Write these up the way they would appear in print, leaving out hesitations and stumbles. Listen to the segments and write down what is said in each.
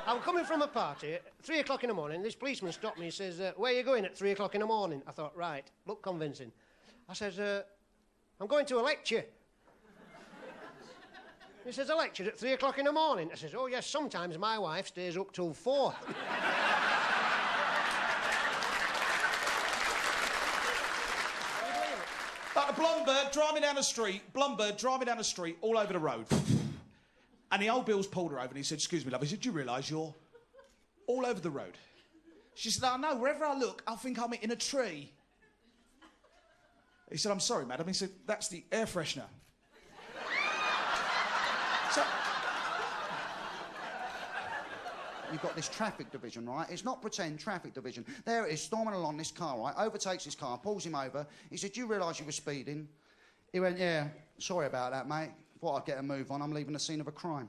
I'm coming from a party at 3 o'clock in the morning. This policeman stopped me. He says, where are you going at 3 o'clock in the morning? I thought, right, look convincing. I says, I'm going to a lecture. He says, a lecture at 3 o'clock in the morning? I says, oh, yes, sometimes my wife stays up till 4. Like a blonde bird driving down the street, all over the road. And the old Bill's pulled her over and he said, excuse me, love, he said, do you realise you're all over the road? She said, I know, wherever I look, I think I'm in a tree. He said, I'm sorry, madam. He said, that's the air freshener. So... You've got this traffic division, right? It's not pretend traffic division. There it is, storming along this car, right? Overtakes his car, pulls him over. He said, do you realise you were speeding? He went, yeah, sorry about that, mate. Thought I'd get a move on. I'm leaving the scene of a crime.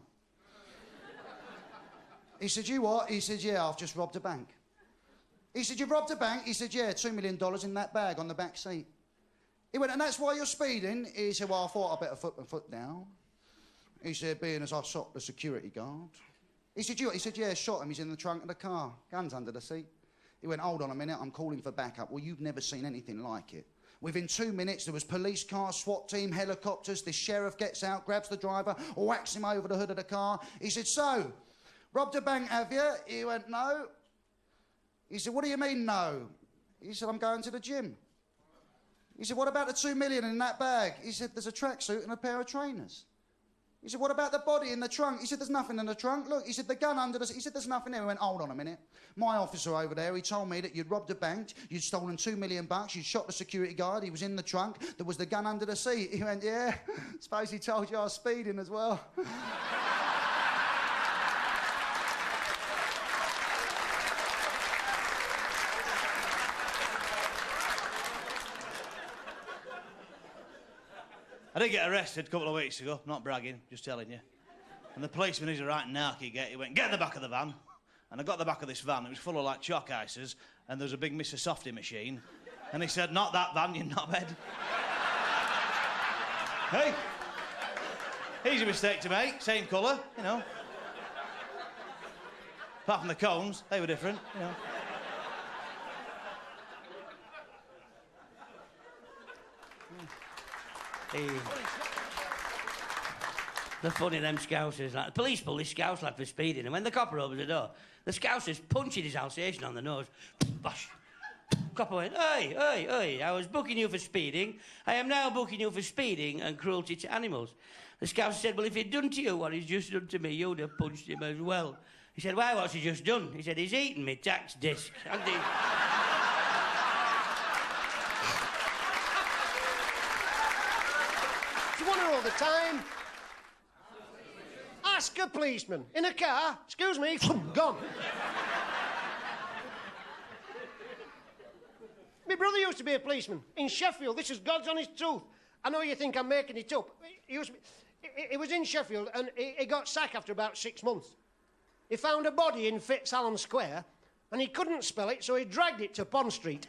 He said, you what? He said, yeah, I've just robbed a bank. He said, you've robbed a bank? He said, yeah, $2 million in that bag on the back seat. He went, and that's why you're speeding? He said, well, I thought I'd better put my foot down. He said, being as I shot the security guard. He said, you? He said, yeah, shot him. He's in the trunk of the car. Gun's under the seat. He went, hold on a minute, I'm calling for backup. Well, you've never seen anything like it. Within 2 minutes, there was police cars, SWAT team, helicopters. The sheriff gets out, grabs the driver, whacks him over the hood of the car. He said, so, robbed a bank, have you? He went, no. He said, what do you mean, no? He said, I'm going to the gym. He said, what about the $2 million in that bag? He said, there's a tracksuit and a pair of trainers. He said, what about the body in the trunk? He said, there's nothing in the trunk. Look, he said, the gun under the... He said, there's nothing there. He went, hold on a minute. My officer over there, he told me that you'd robbed a bank, you'd stolen $2 million, you'd shot the security guard, he was in the trunk, there was the gun under the seat. He went, yeah, suppose he told you I was speeding as well. I did get arrested a couple of weeks ago, not bragging, just telling you. And the policeman, he's a right narky get. He went, get in the back of the van. And I got the back of this van, it was full of like chalk ices, and there was a big Mr. Softy machine. And he said, not that van, you knobhead. Hey, easy mistake to make, same colour, you know. Apart from the cones, they were different, you know. Hey. They're funny, them scousers. Like, the police pull this scouse lad for speeding, and when the copper opens the door, the scouser's punching his Alsatian on the nose. Bosh. Copper went, hey, I was booking you for speeding. I am now booking you for speeding and cruelty to animals. The scouser said, well, if he'd done to you what he's just done to me, you'd have punched him as well. He said, why, what's he just done? He said, he's eaten me tax disc. All the time. Ask a policeman in a car. Excuse me, gone. My brother used to be a policeman in Sheffield. This is God's honest truth. I know you think I'm making it up. He was in Sheffield and he got sacked after about 6 months. He found a body in Alamo Square and he couldn't spell it, so he dragged it to Pond Street.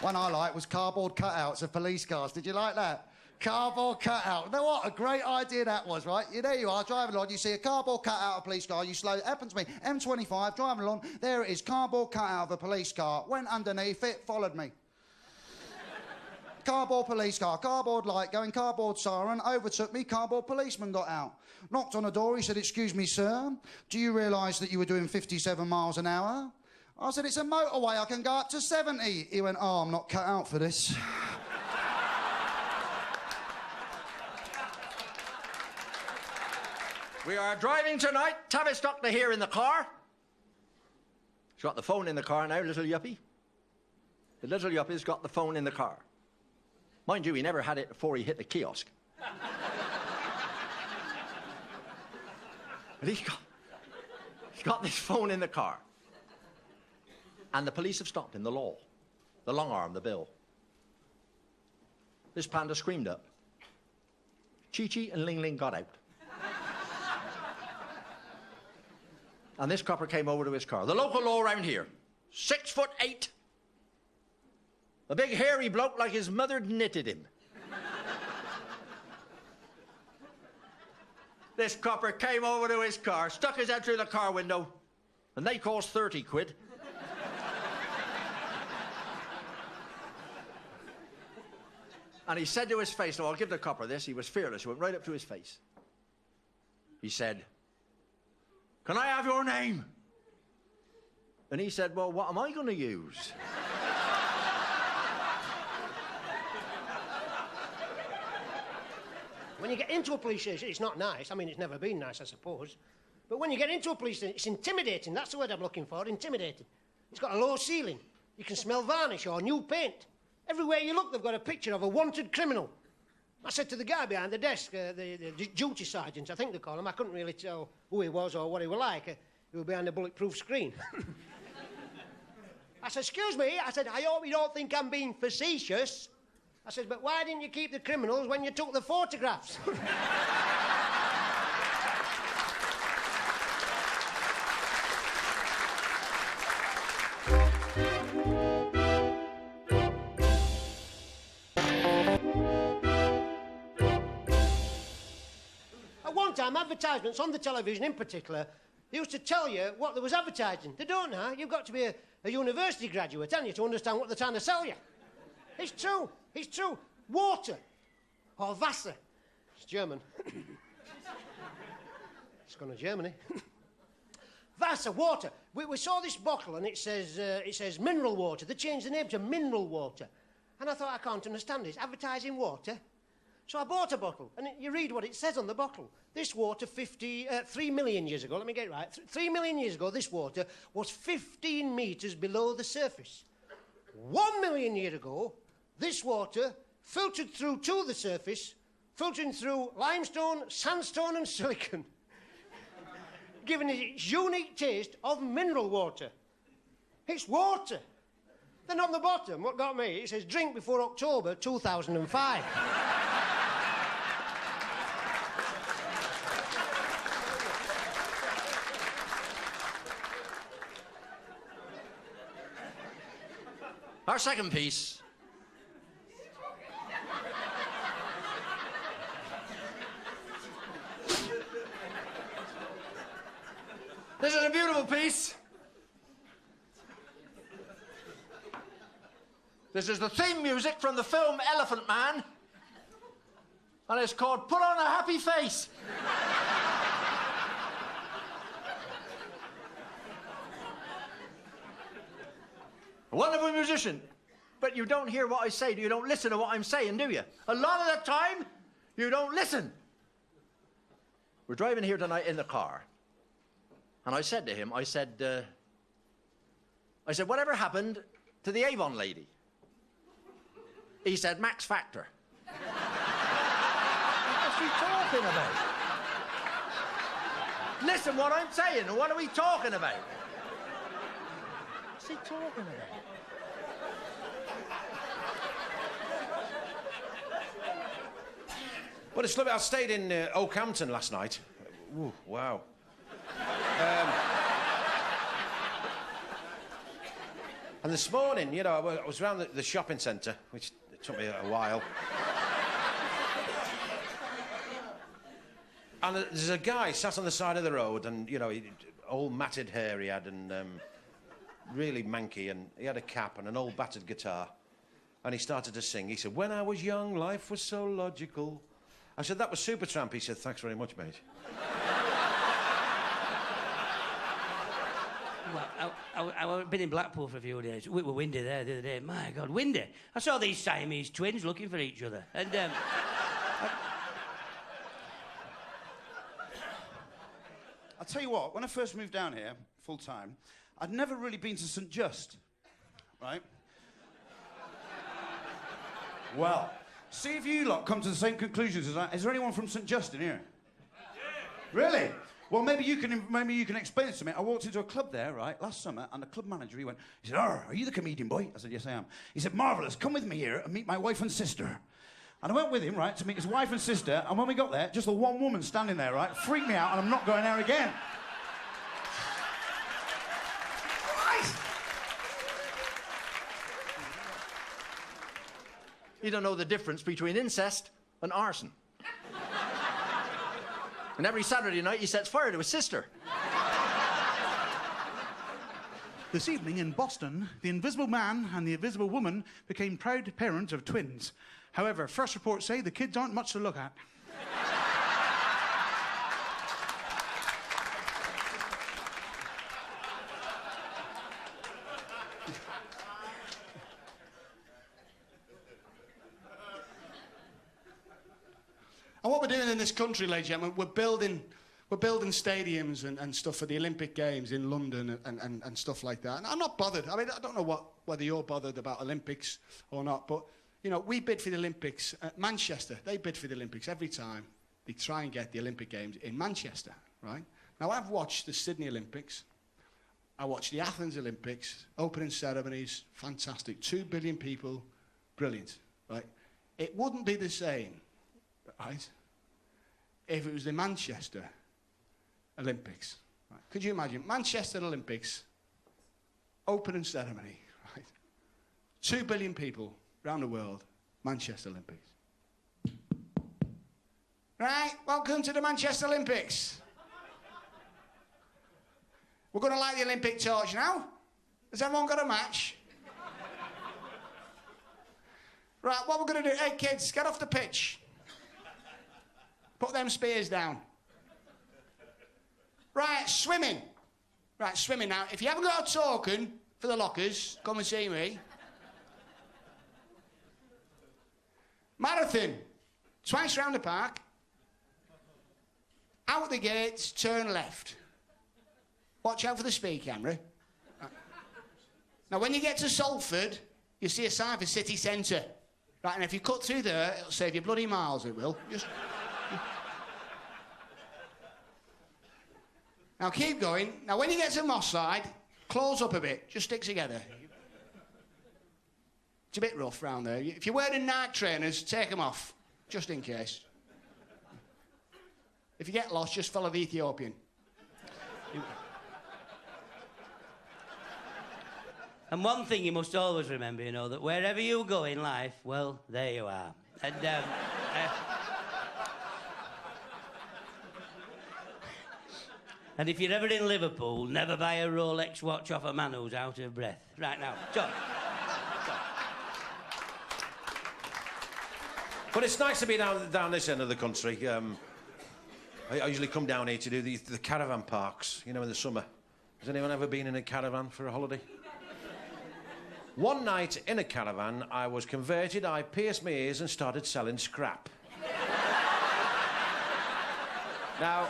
One I liked was cardboard cutouts of police cars. Did you like that? Cardboard cutout. You know what? A great idea that was, right? There you are, driving along, you see a cardboard cutout of a police car, you slow... It happened to me. M25, driving along, there it is, cardboard cutout of a police car. Went underneath it, followed me. Cardboard police car, cardboard light going, cardboard siren, overtook me, cardboard policeman got out. Knocked on the door, he said, excuse me, sir, do you realise that you were doing 57 miles an hour? I said, it's a motorway, I can go up to 70. He went, oh, I'm not cut out for this. We are driving tonight. Tavistock to here in the car. He's got the phone in the car now, little yuppie. The little yuppie's got the phone in the car. Mind you, he never had it before he hit the kiosk. But he's got this phone in the car. And the police have stopped him, the law. The long arm, the bill. This panda screamed up. Chi-Chi and Ling Ling got out. And this copper came over to his car. The local law around here, 6'8", A big hairy bloke like his mother knitted him. This copper came over to his car, stuck his head through the car window, and they cost 30 quid. And he said to his face, "Oh, I'll give the copper this." He was fearless. He went right up to his face. He said, "Can I have your name?" And he said, "Well, what am I going to use?" When you get into a police station, it's not nice. I mean, it's never been nice, I suppose. But when you get into a police station, it's intimidating. That's the word I'm looking for, intimidating. It's got a low ceiling. You can smell varnish or new paint. Everywhere you look, they've got a picture of a wanted criminal. I said to the guy behind the desk, the duty sergeant, I think they call him, I couldn't really tell who he was or what he was like. He was behind a bulletproof screen. I said, "Excuse me," I said, "I hope you don't think I'm being facetious." I said, "But why didn't you keep the criminals when you took the photographs?" At one time, advertisements on the television in particular, they used to tell you what there was advertising. They don't now. You've got to be a university graduate, haven't you, to understand what they're trying to sell you. It's true. It's true. Water. Or Wasser. It's German. It's gone to Germany. Wasser, water. We saw this bottle and it says mineral water. They changed the name to mineral water. And I thought, I can't understand this. Advertising water. So I bought a bottle, and you read what it says on the bottle. This water 3 million years ago, let me get it right. 3 million years ago, this water was 15 metres below the surface. 1 million years ago, this water filtered through to the surface, filtering through limestone, sandstone and silicon, giving it its unique taste of mineral water. It's water. Then on the bottom, what got me, it says drink before October 2005. Our second piece. This is a beautiful piece. This is the theme music from the film Elephant Man, and it's called Put on a Happy Face. A wonderful musician, but you don't hear what I say. You don't listen to what I'm saying, do you? A lot of the time, you don't listen. We're driving here tonight in the car, and I said to him, I said, whatever happened to the Avon lady? He said, Max Factor. What's he talking about? Listen what I'm saying, what are we talking about? What's he talking about? Well, it's lovely. I stayed in Oakhampton last night. Ooh, wow. And this morning, you know, I was around the shopping centre, which took me a while. And there's a guy sat on the side of the road, and, you know, old matted hair he had, and really manky, and he had a cap and an old battered guitar. And he started to sing. He said, "When I was young, life was so logical." I said, "That was Supertramp." He said, "Thanks very much, mate." Well, I've been in Blackpool for a few days. We were windy there the other day. My God, windy. I saw these Siamese twins looking for each other. And I'll tell you what, when I first moved down here, full-time, I'd never really been to St. Just, right? Well, see if you lot come to the same conclusions as I. Is there anyone from St. Just in here? Yeah. Really? Well, maybe you can explain this to me. I walked into a club there, right, last summer, and the club manager, he said, "Are you the comedian boy?" I said, "Yes, I am." He said, "Marvellous, come with me here and meet my wife and sister." And I went with him, right, to meet his wife and sister, and when we got there, just the one woman standing there, right, freaked me out, and I'm not going there again. Right. he don't know the difference between incest and arson. And every Saturday night he sets fire to his sister. This evening in Boston, the Invisible Man and the Invisible Woman became proud parents of twins. However, first reports say the kids aren't much to look at. And what we're doing in this country, ladies and gentlemen, we're building stadiums and stuff for the Olympic Games in London and stuff like that. And I'm not bothered. I mean, I don't know whether you're bothered about Olympics or not, but, you know, we bid for the Olympics at Manchester. They bid for the Olympics every time. They try and get the Olympic Games in Manchester, right? Now, I've watched the Sydney Olympics. I watched the Athens Olympics, opening ceremonies, fantastic. 2 billion people, brilliant, right? It wouldn't be the same, right, if it was the Manchester Olympics. Right? Could you imagine? Manchester Olympics, opening ceremony, right? 2 billion people around the world, Manchester Olympics. Right, welcome to the Manchester Olympics. We're going to light the Olympic torch now. Has everyone got a match? Right, what we're going to do, hey kids, get off the pitch. Put them spears down. Right, swimming. Right, swimming now. If you haven't got a token for the lockers, come and see me. Marathon. Twice round the park. Out the gates, turn left. Watch out for the speed camera. Right. Now, when you get to Salford, you see a sign for city centre. Right, and if you cut through there, it'll save you bloody miles, it will. Just... Now, keep going. Now, when you get to Moss Side, close up a bit. Just stick together. It's a bit rough round there. If you're wearing night trainers, take them off, just in case. If you get lost, just follow the Ethiopian. And one thing you must always remember, you know, that wherever you go in life, well, there you are. And, and if you're ever in Liverpool, never buy a Rolex watch off a man who's out of breath. Right now, John. But it's nice to be down this end of the country. I usually come down here to do the caravan parks, you know, in the summer. Has anyone ever been in a caravan for a holiday? One night in a caravan, I was converted, I pierced my ears and started selling scrap. Now...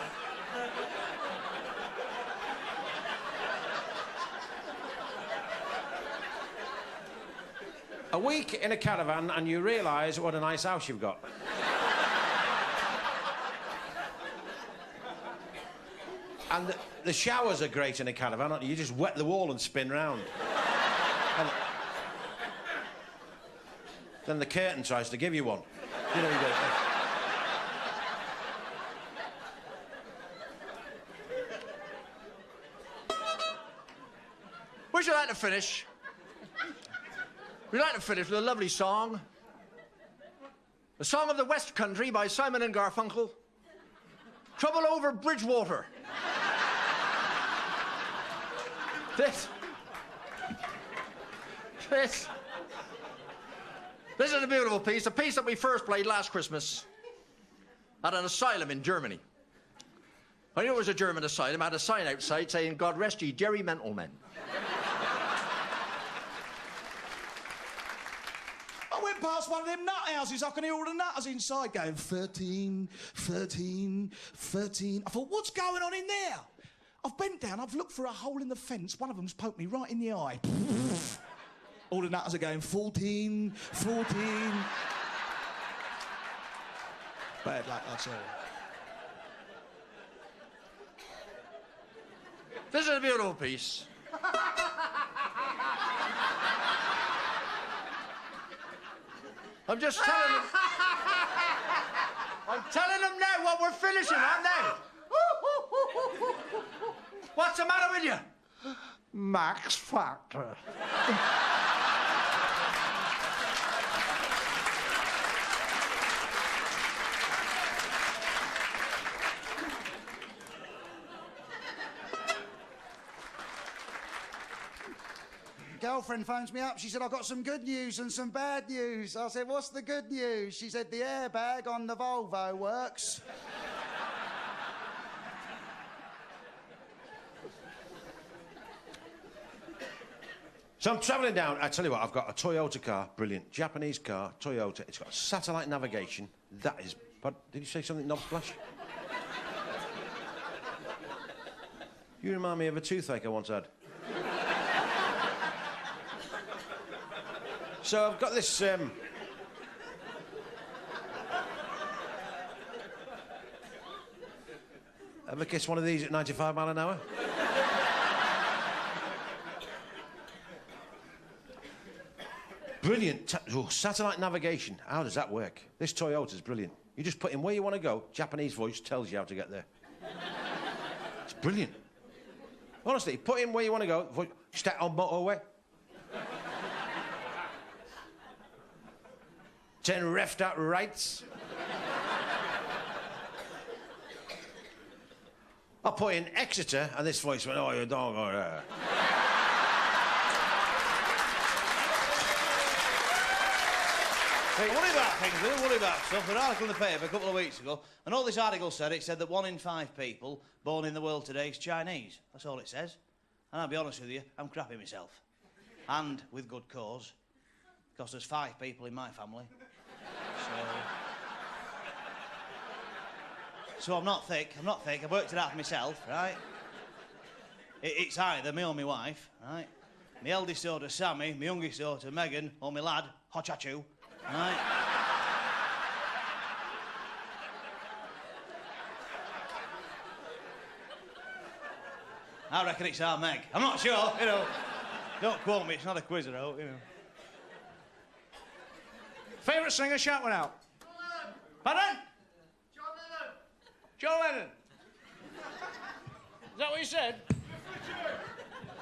a week in a caravan and you realise what a nice house you've got. And the showers are great in a caravan, aren't you? You just wet the wall and spin round. And then the curtain tries to give you one. You know, you go... Would you like to finish? We'd like to finish with a lovely song. The Song of the West Country by Simon and Garfunkel. Trouble Over Bridgewater. This is a beautiful piece, a piece that we first played last Christmas at an asylum in Germany. I knew it was a German asylum. I had a sign outside saying, God rest ye, Jerry Mental Men. I went past one of them nut houses. I can hear all the nutters inside going, 13, 13, 13. I thought, what's going on in there? I've bent down, I've looked for a hole in the fence. One of them's poked me right in the eye. All the nutters are going, 14, 14. Bad luck, that's all. This is a beautiful piece. I'm just telling them... I'm telling them now what we're finishing on now. What's the matter with you? Max Factor. girlfriend phones me up. She said, I've got some good news and some bad news. I said, what's the good news? She said, the airbag on the Volvo works. So I'm travelling down. I tell you what, I've got a Toyota car, brilliant. Japanese car, Toyota. It's got satellite navigation. That is... Did you say something, Knob Splash? You remind me of a toothache I once had. So I've got this... Ever kissed one of these at 95 mile an hour? Brilliant. Satellite navigation. How does that work? This Toyota's brilliant. You just put in where you want to go. Japanese voice tells you how to get there. It's brilliant. Honestly, put in where you want to go. Stay on motorway. Turn left out right. I put in Exeter, and this voice went, oh, you don't go there. Don't worry about things, don't worry about stuff. An article in the paper a couple of weeks ago, and all this article said, it said that 1 in 5 people born in the world today is Chinese. That's all it says. And I'll be honest with you, I'm crapping myself. And with good cause. Because there's 5 people in my family. So I'm not thick, I've worked it out for myself, right? It's either me or my wife, right? My eldest daughter, Sammy, my youngest daughter, Megan, or my lad, Hochachu, right? I reckon it's our Meg. I'm not sure, you know. Don't quote me, it's not a quiz, though, you know. Favourite singer, shout one out. Pardon? John Lennon. Is that what you said?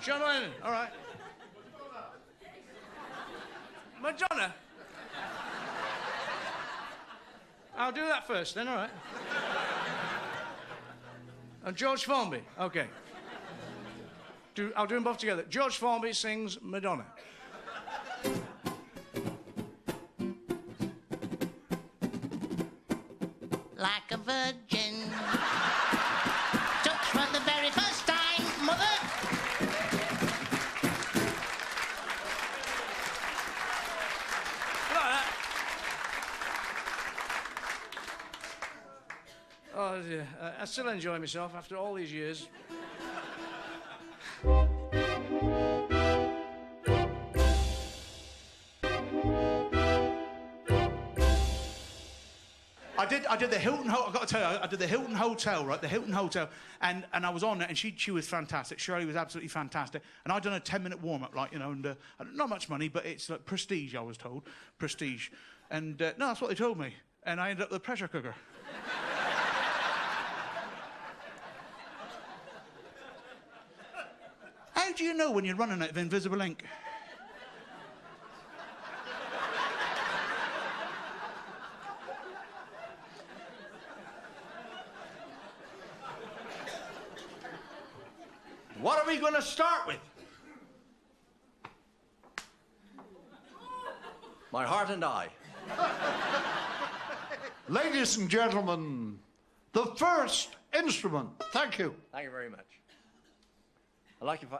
John Lennon, all right. Madonna. I'll do that first then, all right. And George Formby, OK. I'll do them both together. George Formby sings Madonna. Like a virgin. Touch for the very first time, mother. Like that. Oh, dear. I still enjoy myself after all these years. I did the Hilton Hotel. I've got to tell you, I did the Hilton Hotel, right? The Hilton Hotel, and I was on it, and she was fantastic. Shirley was absolutely fantastic, and I'd done a 10-minute warm-up, like, you know, and not much money, but it's like prestige. I was told, prestige, and no, that's what they told me, and I ended up with a pressure cooker. How do you know when you're running out of invisible ink? What are we going to start with? My heart and I. Ladies and gentlemen, the first instrument. Thank you. Thank you very much. I like if I...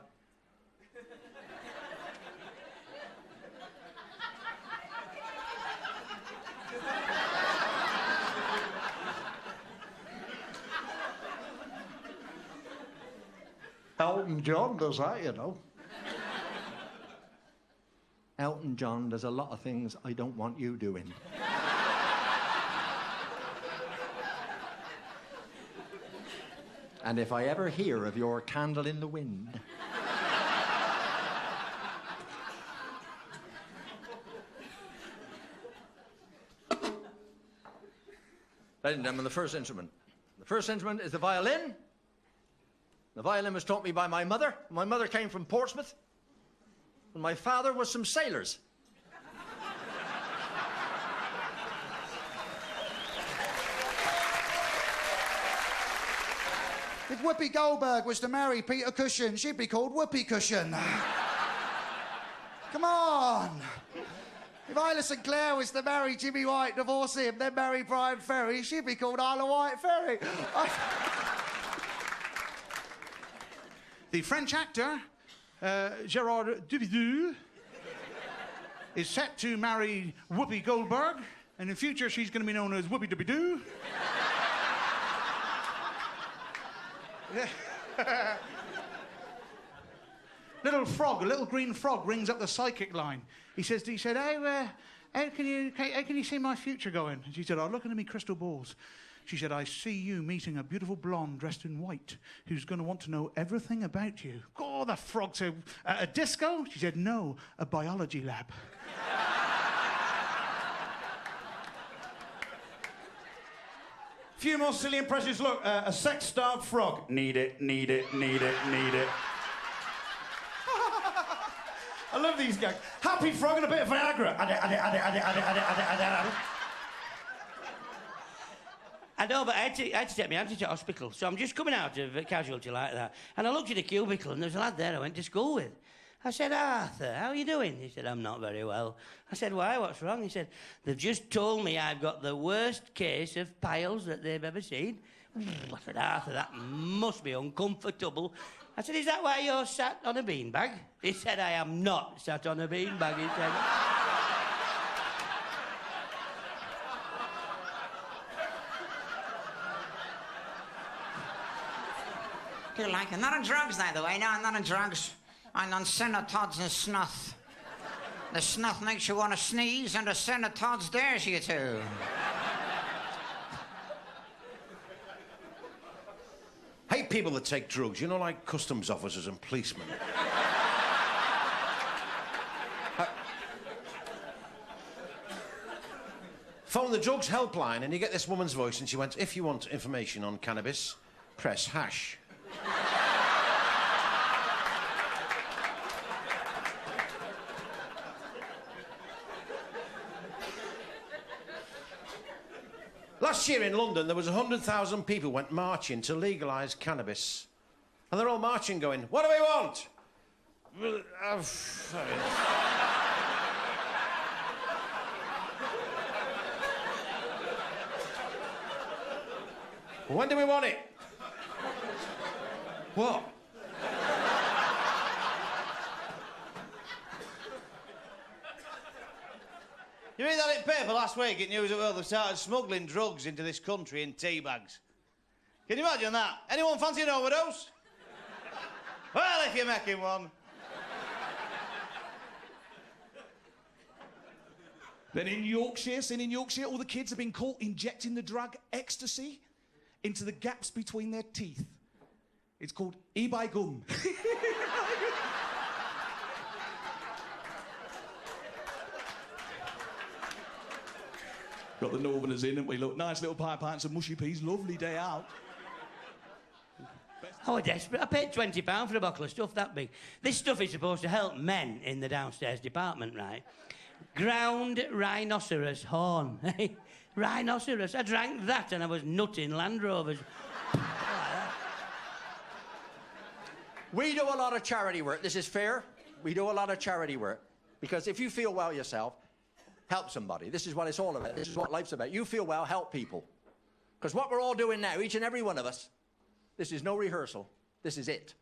Elton John does that, you know. Elton John does a lot of things I don't want you doing. And if I ever hear of your candle in the wind... Ladies and gentlemen, the first instrument. The first instrument is the violin. The violin was taught me by my mother. My mother came from Portsmouth. And my father was some sailors. If Whoopi Goldberg was to marry Peter Cushing, she'd be called Whoopee Cushion. Come on. If Isla St Clair was to marry Jimmy White, divorce him, then marry Brian Ferry, she'd be called Isla White Ferry. The French actor, Gerard Dubidoux, is set to marry Whoopi Goldberg, and in future she's going to be known as Whoopi Dubidoo. Little frog, a little green frog, rings up the psychic line. He said, how can you see my future going? And she said, I'm looking at me crystal balls. She said, I see you meeting a beautiful blonde dressed in white who's going to want to know everything about you. Oh, the frog said, a disco? She said, no, a biology lab. Few more silly impressions. Look, a sex-starved frog. Need it, need it, need it, need it. I love these guys. Happy frog and a bit of Viagra. I know, but I had to take my auntie to hospital, so I'm just coming out of a casualty like that. And I looked at a cubicle, and there was a lad there I went to school with. I said, Arthur, how are you doing? He said, I'm not very well. I said, why, what's wrong? He said, they've just told me I've got the worst case of piles that they've ever seen. I said, Arthur, that must be uncomfortable. I said, is that why you're sat on a beanbag? He said, I am not sat on a beanbag, he said. You like it? Not on drugs, by the way. No, I'm not on drugs. I'm on Senatods and snuff. The snuff makes you want to sneeze, and the Senatods dares you to. Hate people that take drugs, you know, like customs officers and policemen. Phone the drugs helpline and you get this woman's voice and she went, if you want information on cannabis, press hash. Last year in London, there was 100,000 people went marching to legalise cannabis. And they're all marching going, what do we want? When do we want it? What? You read that in paper last week in News of the World? They've started smuggling drugs into this country in tea bags. Can you imagine that? Anyone fancy an overdose? Well, if you're making one. Then in Yorkshire, all the kids have been caught injecting the drug ecstasy into the gaps between their teeth. It's called e-by gum. Got the Northerners in, and we look nice little pie pints of mushy peas. Lovely day out. I was desperate. I paid £20 for a bottle of stuff that big. This stuff is supposed to help men in the downstairs department, right? Ground rhinoceros horn. Rhinoceros. I drank that and I was nutting Land Rovers. We do a lot of charity work. This is fair. We do a lot of charity work. Because if you feel well yourself, help somebody. This is what it's all about. This is what life's about. You feel well, help people. Because what we're all doing now, each and every one of us, this is no rehearsal. This is it.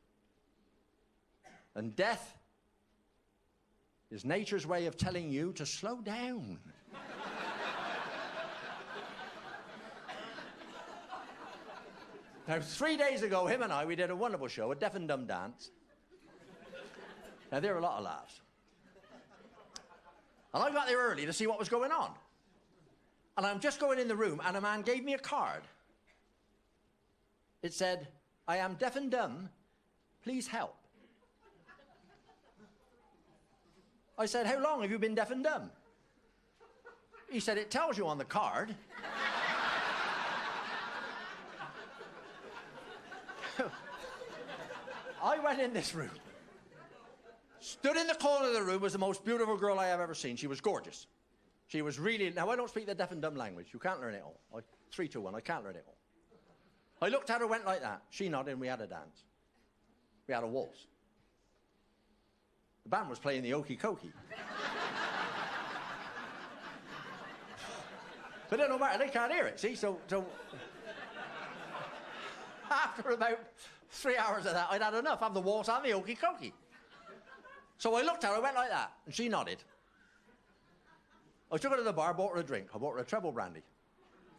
And death is nature's way of telling you to slow down. Now, 3 days ago, him and I, we did a wonderful show, a deaf and dumb dance. Now, there were a lot of laughs. And I got there early to see what was going on. And I'm just going in the room, and a man gave me a card. It said, I am deaf and dumb, please help. I said, how long have you been deaf and dumb? He said, it tells you on the card. I went in this room. Stood in the corner of the room was the most beautiful girl I have ever seen. She was gorgeous. She was really... Now, I don't speak the deaf and dumb language. You can't learn it all. 3, 2, 1, I can't learn it all. I looked at her, went like that. She nodded, and we had a dance. We had a waltz. The band was playing the Okey Cokey. But it don't matter, they can't hear it, see? So after about 3 hours of that, I'd had enough. Have the waltz and the Okey Cokey. So I looked at her, I went like that, and she nodded. I took her to the bar, bought her a drink. I bought her a treble brandy.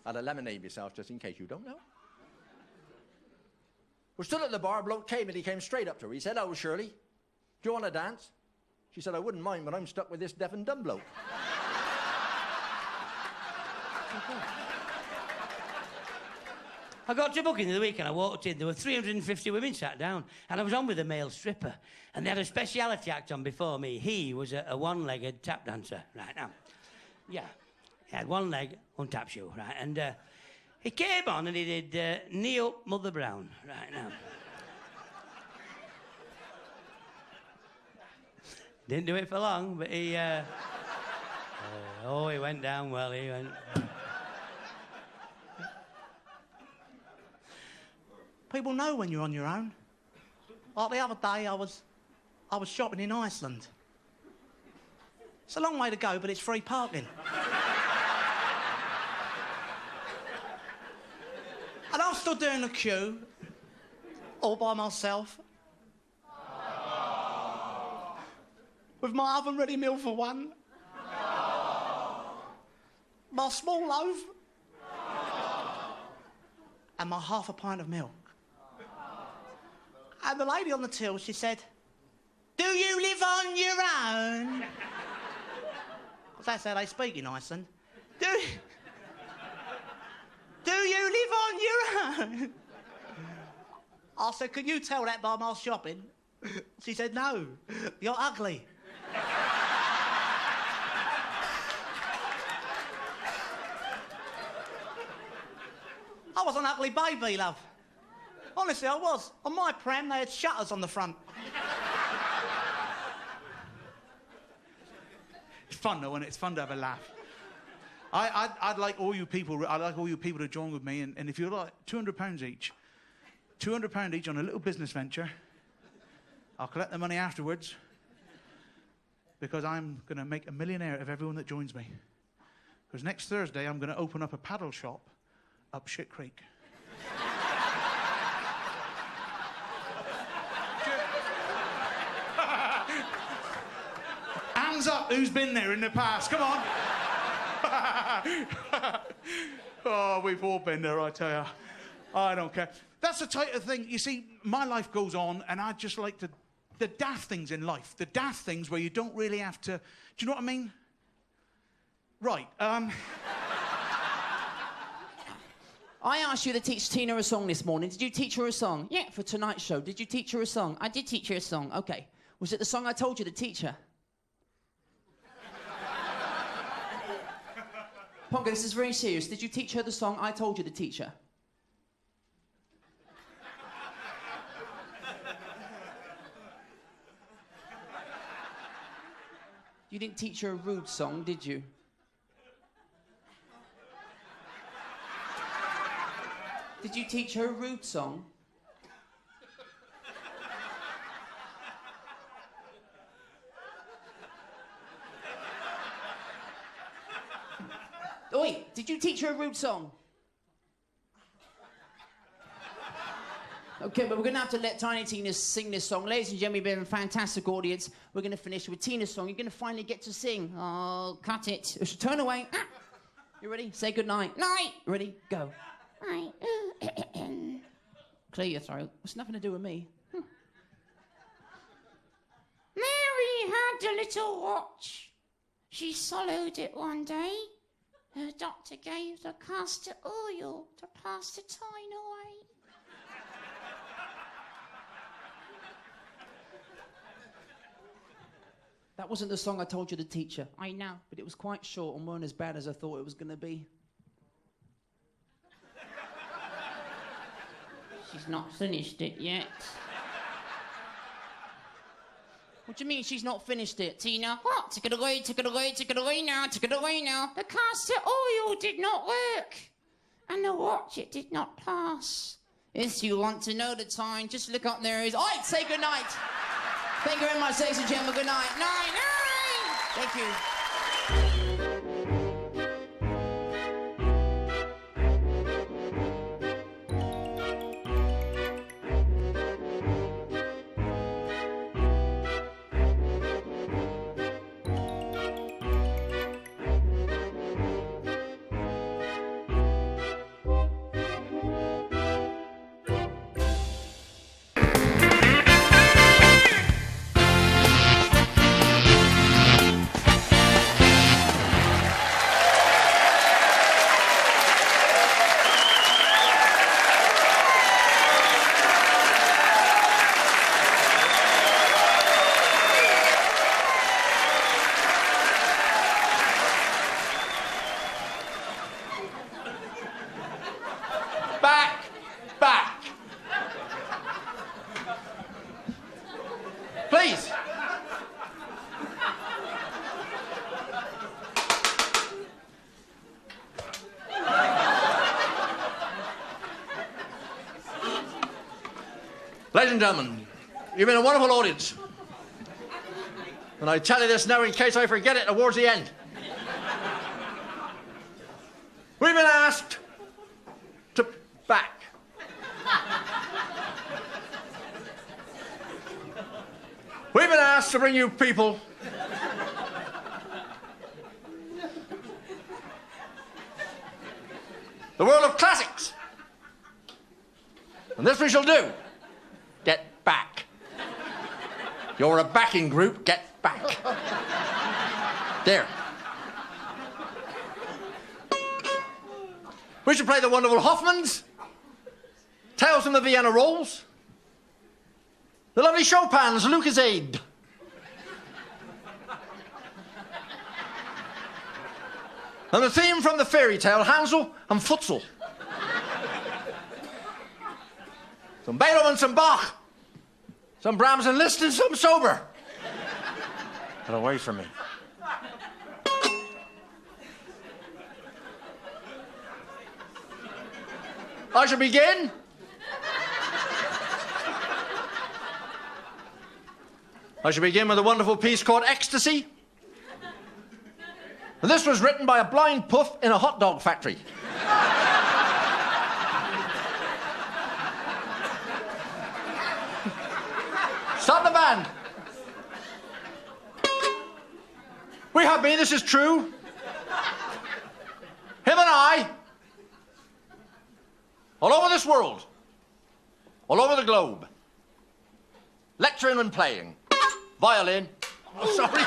Had a lemonade myself, just in case you don't know. We stood at the bar, a bloke came and he came straight up to her. He said, "Oh, Shirley, do you want to dance?" She said, "I wouldn't mind, but I'm stuck with this deaf and dumb bloke." I got to booking the weekend. I walked in. There were 350 women sat down, and I was on with a male stripper. And they had a speciality act on before me. He was a one-legged tap dancer, right now. Yeah, he had one leg on tap shoe, right? And he came on and he did Knee Up Mother Brown, right now. Didn't do it for long, but he... he went down well, he went... People know when you're on your own. Like the other day, I was shopping in Iceland. It's a long way to go, but it's free parking. And I stood there in the queue, all by myself, with my oven-ready meal for one, my small loaf, and my half a pint of milk. And the lady on the till, she said, "Do you live on your own?" Because that's how they speak in Iceland. Do you live on your own? I said, "Can you tell that by my shopping?" She said, "No, you're ugly." I was an ugly baby, love. Honestly, I was. On my pram, they had shutters on the front. It's fun, though, and it's fun to have a laugh. I'd like all you people. I'd like all you people to join with me, and if you're like £200 each, £200 each on a little business venture, I'll collect the money afterwards because I'm going to make a millionaire of everyone that joins me. Because next Thursday, I'm going to open up a paddle shop up Shit Creek. Hands up, who's been there in the past? Come on. Oh, we've all been there, I tell you. I don't care. That's the type of thing, you see, my life goes on, and I just like the daft things in life. The daft things where you don't really have to... Do you know what I mean? Right, I asked you to teach Tina a song this morning. Did you teach her a song? Yeah, for tonight's show. Did you teach her a song? I did teach her a song. Okay. Was it the song I told you to teach her? Ponga, this is very serious. Did you teach her the song I told you to teach her? You didn't teach her a rude song, did you? Did you teach her a rude song? Oi, did you teach her a rude song? Okay, but we're going to have to let Tiny Tina sing this song. Ladies and gentlemen, we've been a fantastic audience. We're going to finish with Tina's song. You're going to finally get to sing. Oh, cut it. Turn away. You ready? Say goodnight. Night. Ready? Go. Right. Clear your throat. It's nothing to do with me. Mary had a little watch. She swallowed it one day. Her doctor gave the castor oil to pass the time away. That wasn't the song I told you to teach her. I know. But it was quite short and weren't as bad as I thought it was going to be. She's not finished it yet. What do you mean she's not finished it? Tina, what? Take it away, take it away, take it away now, take it away now. The castor oil did not work. And the watch, it did not pass. If you want to know the time, just look up there. All right, say goodnight. Thank you very much, ladies and gentlemen. Good night. Night, night. Thank you. Back. Please. Ladies and gentlemen, you've been a wonderful audience. And I tell you this now in case I forget it towards the end. We've been asked to back. We've been asked to bring you people the world of classics. And this we shall do. Get back. You're a backing group, get back. There. We should play the wonderful Hoffmans, Tales from the Vienna Rolls, the lovely Chopin's Lucasade, and the theme from the fairy tale Hansel and Futzel. Some Beethoven, some Bach, some Brahms and Liszt, and some sober. Get away from me. I shall begin. I shall begin with a wonderful piece called Ecstasy. And this was written by a blind puff in a hot dog factory. Stop the band. We have been, this is true. Him and I, all over this world, all over the globe, lecturing and playing. Violin. Oh, sorry.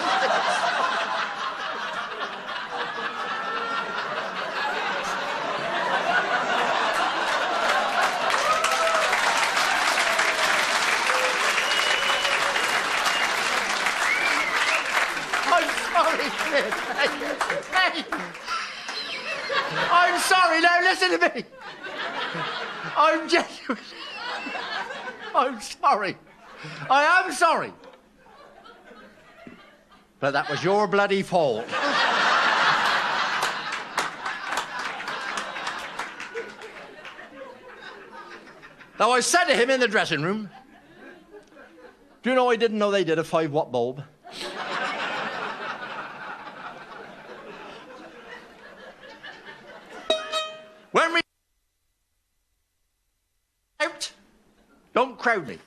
I'm sorry, kid. Hey. I'm sorry. Now listen to me. I'm genuine. I'm sorry. I am sorry. But that was your bloody fault. Now, I said to him in the dressing room, do you know I didn't know they did a 5-watt bulb? When we out, don't crowd me.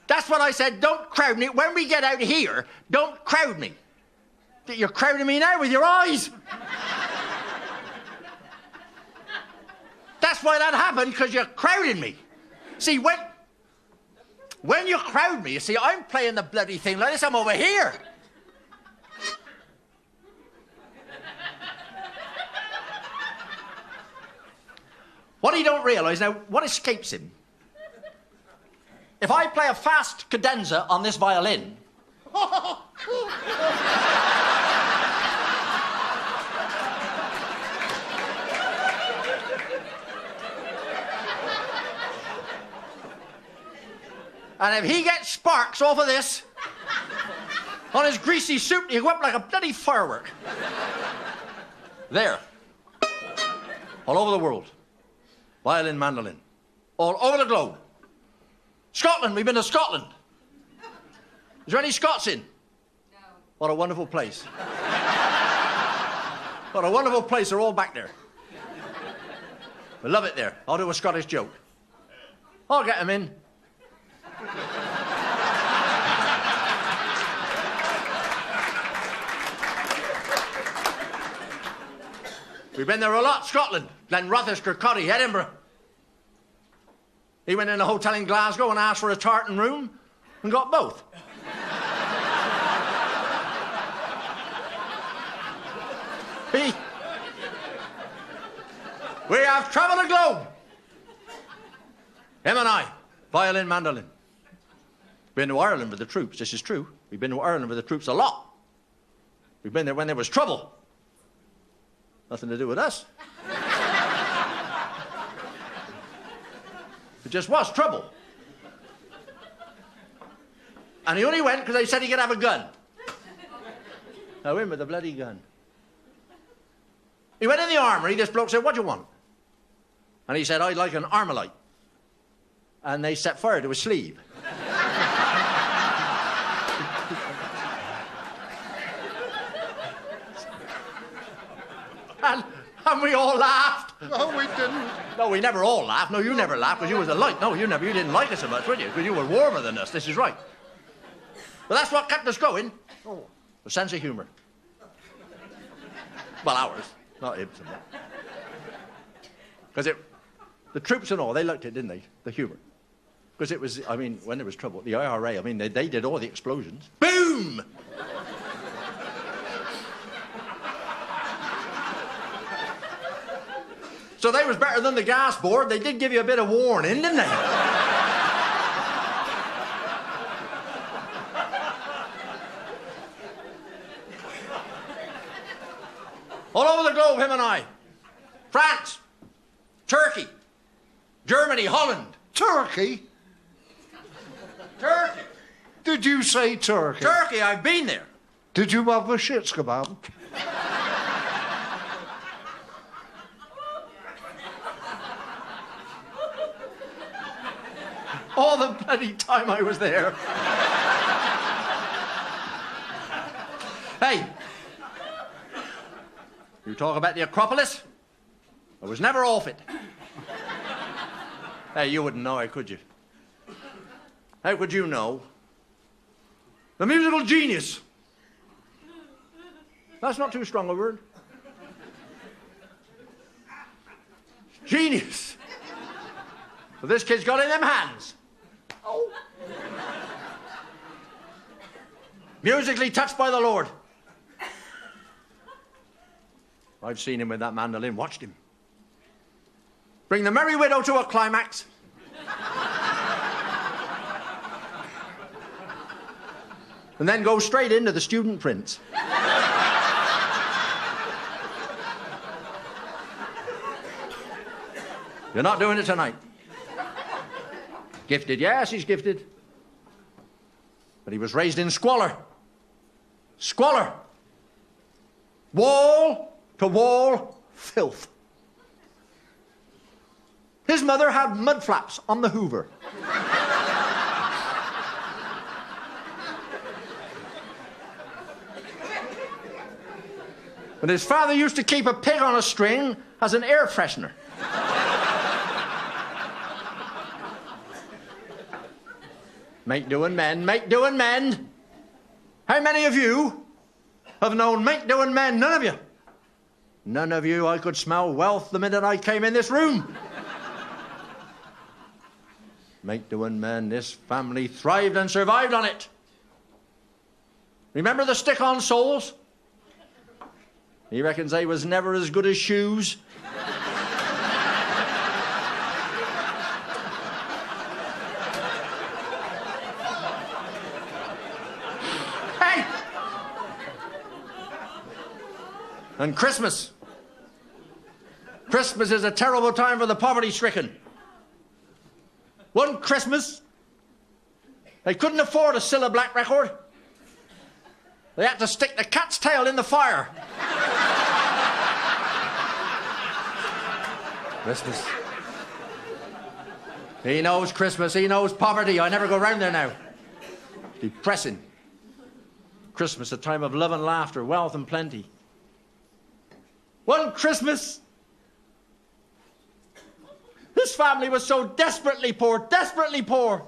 That's what I said, don't crowd me. When we get out here, don't crowd me. You're crowding me now with your eyes. That's why that happened, because you're crowding me. See, when you crowd me, you see, I'm playing the bloody thing like this, I'm over here. What he don't realise now, what escapes him, if I play a fast cadenza on this violin, and if he gets sparks off of this on his greasy suit, he'll go up like a bloody firework. There. All over the world. Violin, mandolin. All over the globe. Scotland, we've been to Scotland. Is there any Scots in? No. What a wonderful place. What a wonderful place. They're all back there. We love it there. I'll do a Scottish joke. I'll get them in. We've been there a lot, Scotland. Glenrothes, Kirkcaldy, Edinburgh. He went in a hotel in Glasgow and asked for a tartan room and got both. We have travelled the globe. Him and I, violin, mandolin. Been to Ireland with the troops, this is true. We've been to Ireland with the troops a lot. We've been there when there was trouble. Nothing to do with us. It just was trouble. And he only went because they said he could have a gun. Now in with a bloody gun. He went in the armoury, this bloke said, what do you want? And he said, I'd like an Armalite. And they set fire to his sleeve. and we all laughed. No, we didn't. No, we never all laughed. No, you never laughed because you was a light. No, you didn't like us so much, would you? Because you were warmer than us. This is right. But that's what kept us going. Oh, a sense of humour. Well, ours, not his. Because the troops and all, they liked it, didn't they? The humour. Because it was, I mean, when there was trouble, the IRA, I mean, they did all the explosions. Boom! So they was better than the gas board. They did give you a bit of warning, didn't they? All over the globe, him and I. France, Turkey, Germany, Holland. Turkey? Turkey. Did you say Turkey? Turkey, I've been there. Did you have a shit kebab? All the bloody time I was there. Hey, you talk about the Acropolis? I was never off it. Hey, you wouldn't know it, could you? How could you know? The musical genius. That's not too strong a word. Genius. Well, this kid's got in them hands. Oh. Musically touched by the Lord. I've seen him with that mandolin, watched him. Bring the Merry Widow to a climax. And then go straight into the Student Prince. You're not doing it tonight. Gifted, yes, he's gifted. But he was raised in squalor. Squalor. Wall to wall filth. His mother had mud flaps on the Hoover. And his father used to keep a pig on a string as an air freshener. Make doing men, make doing men. How many of you have known make doing men? None of you. None of you. I could smell wealth the minute I came in this room. Make doing men, this family thrived and survived on it. Remember the stick-on soles? He reckons they was never as good as shoes. Hey! And Christmas. Christmas is a terrible time for the poverty-stricken. One Christmas, they couldn't afford a Cilla Black record. They had to stick the cat's tail in the fire. Christmas. He knows Christmas. He knows poverty. I never go round there now. Depressing. Christmas, a time of love and laughter, wealth and plenty. One Christmas, this family was so desperately poor, desperately poor.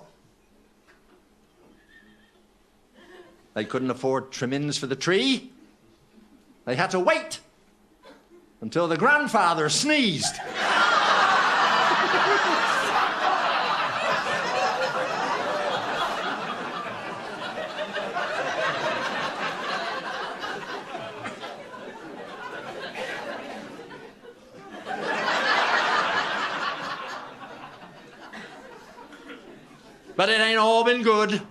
They couldn't afford trimmings for the tree. They had to wait until the grandfather sneezed. But it ain't all been good.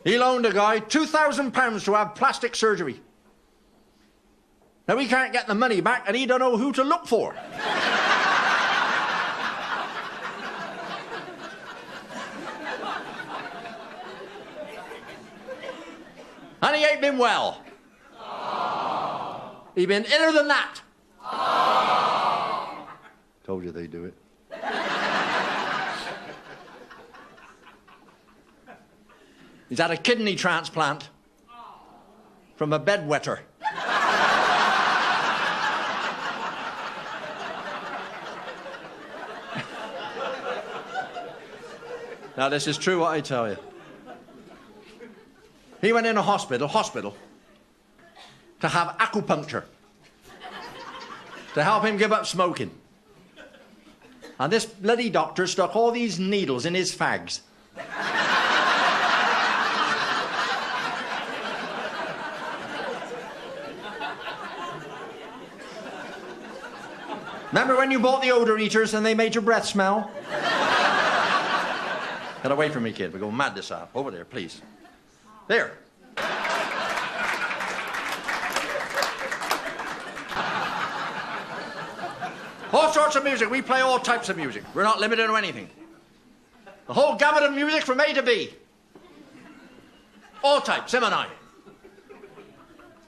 He loaned a guy £2,000 to have plastic surgery. Now he can't get the money back and he don't know who to look for. And he ain't been well. He been iller than that. Told you they'd do it. He's had a kidney transplant from a bedwetter. Now, this is true what I tell you. He went in a hospital, to have acupuncture, to help him give up smoking. And this bloody doctor stuck all these needles in his fags. Remember when you bought the odor eaters and they made your breath smell? Get away from me, kid. We're going mad this hour. Over there, please. There. All sorts of music. We play all types of music. We're not limited to anything. The whole gamut of music from A to B. All types, him and I.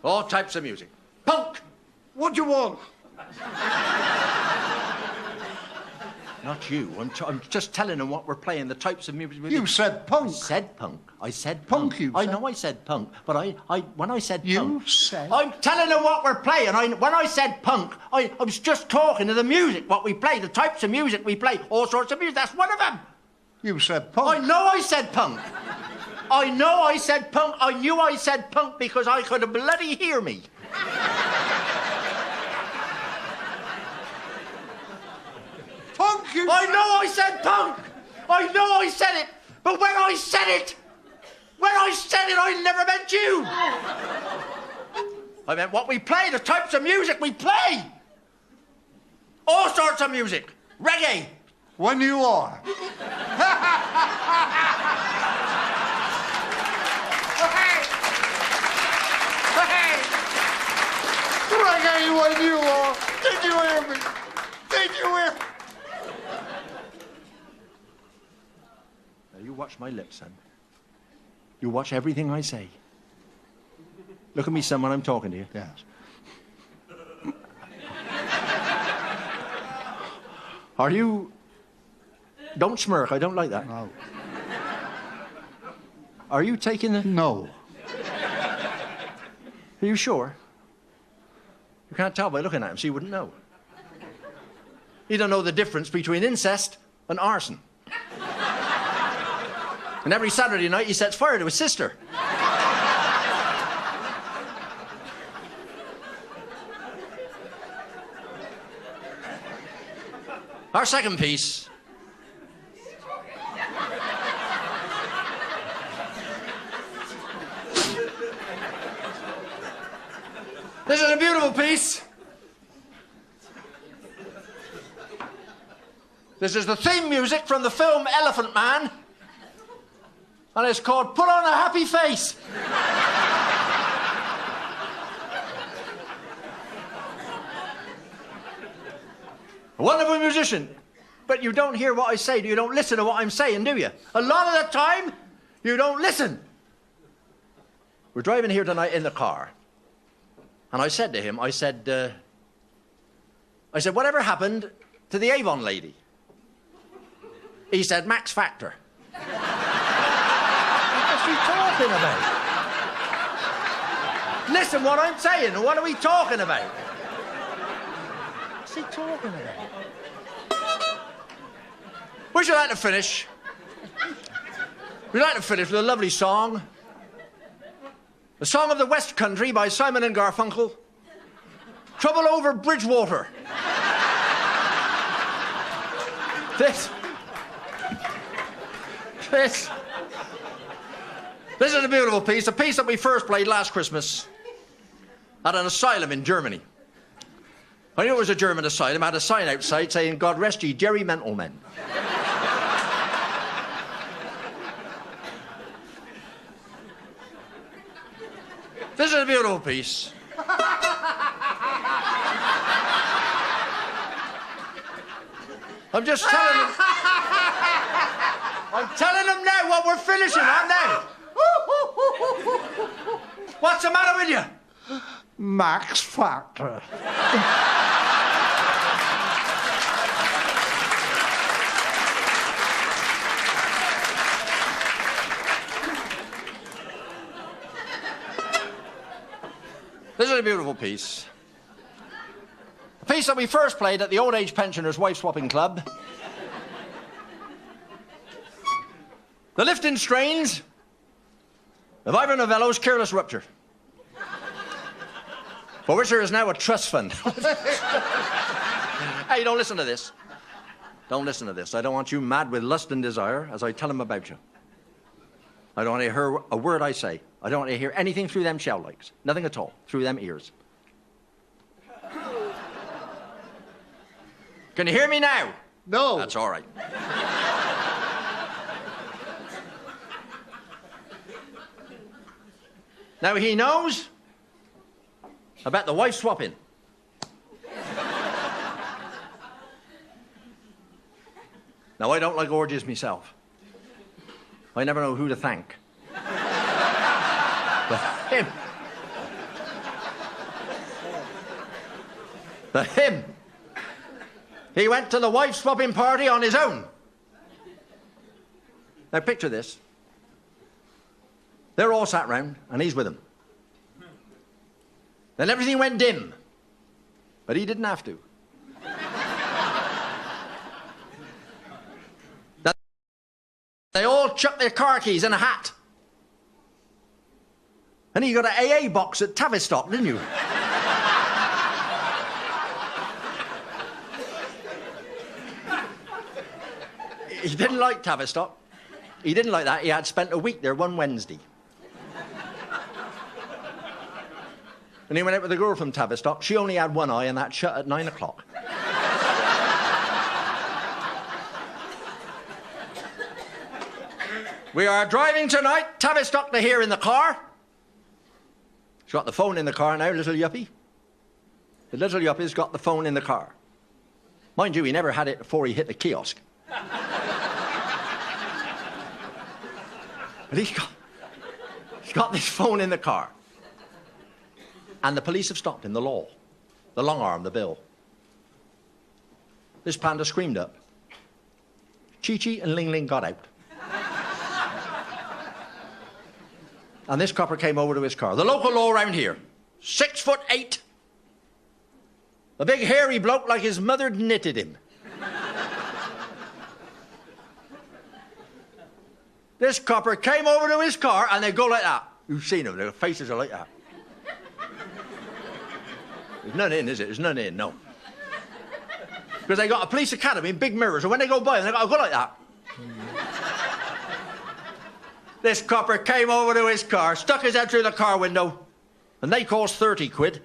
All types of music. Punk. What do you want? Not you. I'm just telling them what we're playing, the types of music. You said punk. I said punk. I said punk. Punk, you I said. know I said punk, but when I said You punk... said... I'm telling them what we're playing. When I said punk, I was just talking to the music, what we play, the types of music we play, all sorts of music. That's one of them. You said punk. I know I said punk. I know I said punk. I knew I said punk because I could bloody hear me. Punk, you... I know I said punk. I know I said it. But when I said it, I never meant you. I meant what we play, the types of music we play. All sorts of music. Reggae. When you are. Reggae when you are. Did you hear me? Did you hear me? Now you watch my lips, son. You watch everything I say. Look at me, son, when I'm talking to you. Yes. Are you... Don't smirk, I don't like that. No. Are you taking the... No. Are you sure? You can't tell by looking at him, so you wouldn't know. You don't know the difference between incest and arson. And every Saturday night he sets fire to his sister. Our second piece. This is a beautiful piece. This is the theme music from the film Elephant Man. And it's called Put on a Happy Face. A wonderful musician. But you don't hear what I say. You don't listen to what I'm saying, do you? A lot of the time, you don't listen. We're driving here tonight in the car. And I said to him, I said, whatever happened to the Avon lady? He said, Max Factor. What's he talking about? Listen what I'm saying. What are we talking about? What's he talking about? Would you like to finish? We'd like to finish with a lovely song. The Song of the West Country by Simon and Garfunkel. Trouble Over Bridgewater. This is a beautiful piece, a piece that we first played last Christmas at an asylum in Germany. I knew it was a German asylum. I had a sign outside saying, God rest ye, Jerry Mental Men. This is a beautiful piece. I'm just telling them. I'm telling them now what we're finishing on now. What's the matter with you? Max Factor. This is a beautiful piece. A piece that we first played at the Old Age Pensioners Wife Swapping Club. The Lifting Strains of Ivor Novello's Careless Rupture, for which there is now a trust fund. Hey, don't listen to this. Don't listen to this. I don't want you mad with lust and desire as I tell them about you. I don't want to hear a word I say. I don't want to hear anything through them shell likes. Nothing at all. Through them ears. Can you hear me now? No. That's all right. Now he knows about the wife swapping. Now I don't like orgies myself. I never know who to thank. But him. But him. He went to the wife swapping party on his own. Now picture this. They're all sat round and he's with them. Then everything went dim. But he didn't have to. They all chucked their car keys in a hat. And you got an AA box at Tavistock, didn't you? He didn't like Tavistock. He didn't like that. He had spent a week there one Wednesday. And he went out with a girl from Tavistock. She only had one eye and that shut at 9 o'clock. We are driving tonight, Tavistock to here in the car. She's got the phone in the car now, little yuppie. The little yuppie's got the phone in the car. Mind you, he never had it before he hit the kiosk. But he's got this phone in the car. And the police have stopped him, the law. The long arm, the bill. This panda screamed up. Chi-Chi and Ling-Ling got out. And this copper came over to his car. The local law around here, 6'8". A big hairy bloke like his mother knitted him. This copper came over to his car and they go like that. You've seen them, their faces are like that. There's none in, is it? There's none in, no. Because they got a police academy in big mirrors, and when they go by them, they got to go like that. This copper came over to his car, stuck his head through the car window, and they cost 30 quid.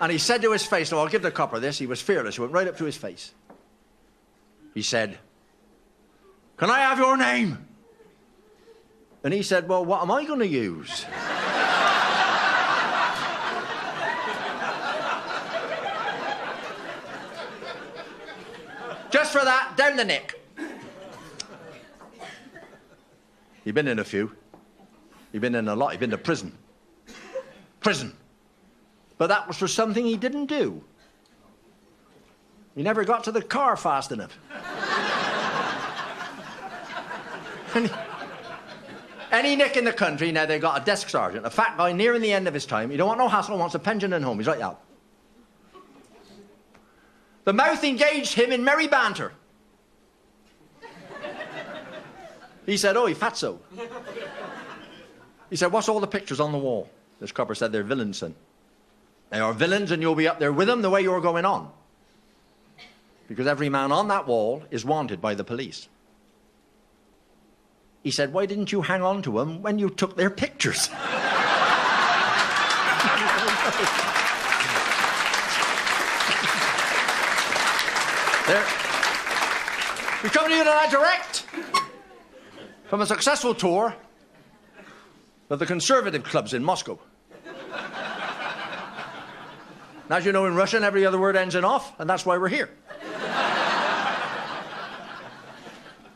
And he said to his face, "No, I'll give the copper this." He was fearless. He went right up to his face. He said, "Can I have your name?" And he said, "Well, what am I going to use?" Just for that, down the neck. You've been in a few. You've been in a lot. You've been to prison. Prison. But that was for something he didn't do. He never got to the car fast enough. Any nick in the country, now they've got a desk sergeant, a fat guy nearing the end of his time. He don't want no hassle, wants a pension and home. He's like that. The mouth engaged him in merry banter. He said, "Oi, fatso." He said, "What's all the pictures on the wall?" This copper said, "They're villains, son. They are villains and you'll be up there with them the way you're going on. Because every man on that wall is wanted by the police." He said, "Why didn't you hang on to them when you took their pictures?" We come to you tonight direct from a successful tour of the conservative clubs in Moscow. And as you know, in Russian, every other word ends in "off," and that's why we're here.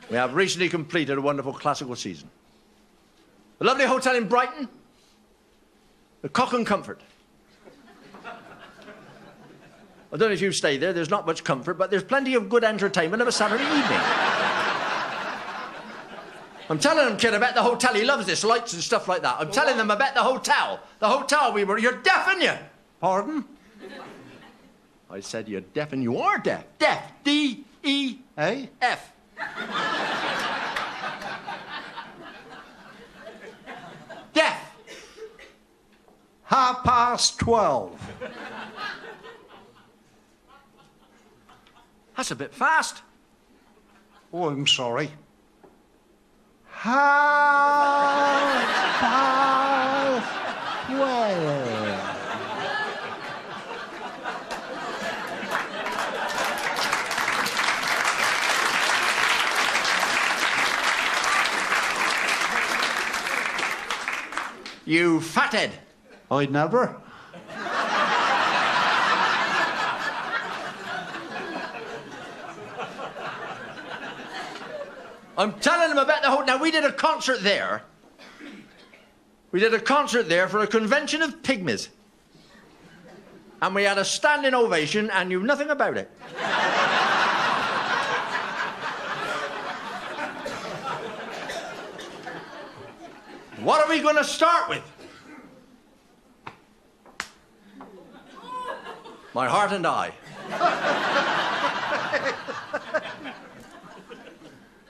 We have recently completed a wonderful classical season. A lovely hotel in Brighton, the Cock and Comfort. I don't know if you've stayed there. There's not much comfort, but there's plenty of good entertainment of a Saturday evening. I'm telling him, kid, I bet the hotel, he loves this, lights and stuff like that. I'm telling them, I bet the hotel we were, you're deaf, aren't you? Pardon? I said you're deaf and you are deaf. Deaf. D-E-F. Deaf. 12:30. That's a bit fast. Oh, I'm sorry. 12:30. You fathead. I never. I'm telling him about the whole... Now, we did a concert there. We did a concert there for a convention of pygmies. And we had a standing ovation and knew nothing about it. What are we going to start with? My Heart and I.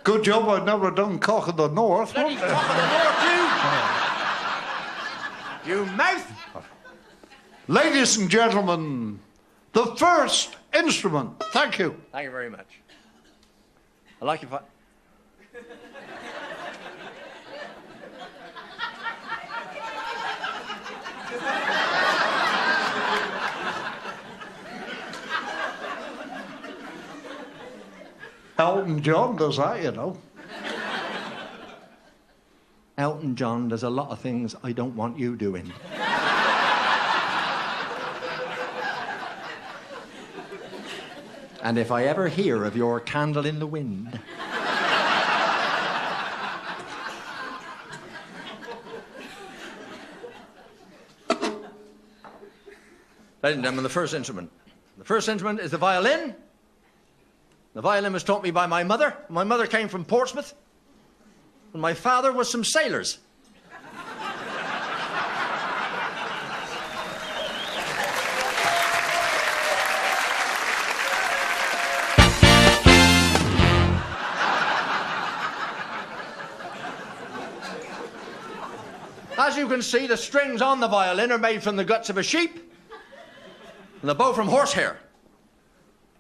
Good job I've never done Cock of the North. Bloody Cock of the North, you mouth. Ladies and gentlemen, the first instrument. Thank you. Thank you very much. I like your... Elton John does that, you know. Elton John does a lot of things I don't want you doing. And if I ever hear of your Candle in the Wind... Ladies and gentlemen, the first instrument. The first instrument is the violin. The violin was taught me by my mother. My mother came from Portsmouth. And my father was some sailors. As you can see, the strings on the violin are made from the guts of a sheep and the bow from horsehair.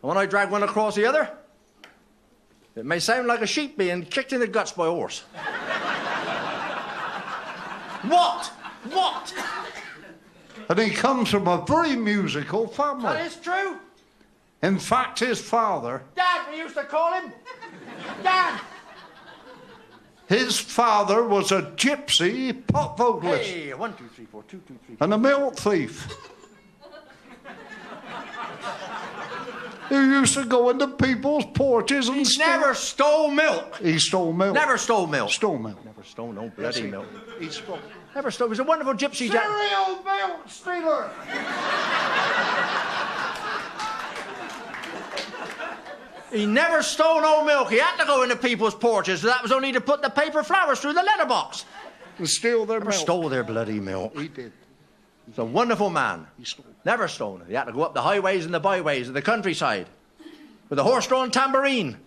And when I drag one across the other, it may sound like a sheep being kicked in the guts by a horse. What? What? And he comes from a very musical family. That is true. In fact, his father... Dad, we used to call him. Dad. His father was a gypsy pop vocalist. Hey, 1, 2, 3, 4, 2, 2, 3. And a milk thief. Who used to go into people's porches and steal. Never stole milk. He stole milk. Never stole milk. Stole milk. Never stole no bloody milk. He stole. Never stole. He was a wonderful gypsy. Cereal milk stealer. He never stole no milk. He had to go into people's porches. That was only to put the paper flowers through the letterbox. and steal their Never milk. stole their bloody milk. He did. He's a wonderful man. He stole. Never stolen it. He had to go up the highways and the byways of the countryside with a horse-drawn tambourine,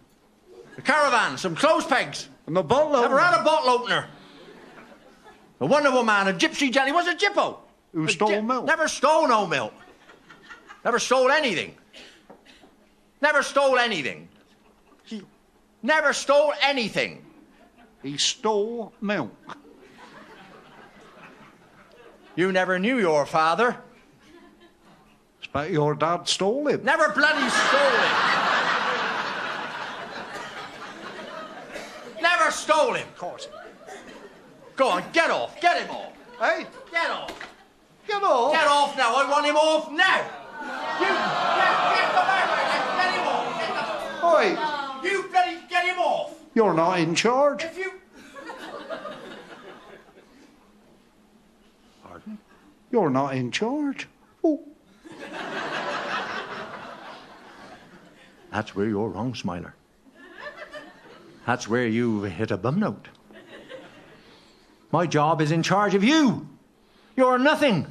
a caravan, some clothes pegs. And the bottle opener. Never had a bottle opener. A wonderful man, a gypsy gent. He was a gyppo. Who stole milk. Never stole no milk. Never stole anything. Never stole anything. He never stole anything. He stole milk. You never knew your father. But your dad stole him. Never bloody stole him. Never stole him. Of course. Go on, get off. Get him off. Hey? Get off. Get off. Get off now. I want him off now. You get the man. Get him off. Get the... Oi. You bloody get him off. You're not in charge. If you... Pardon? You're not in charge. Oh. That's where you're wrong, Smiler. That's where you've hit a bum note. My job is in charge of you. You're nothing.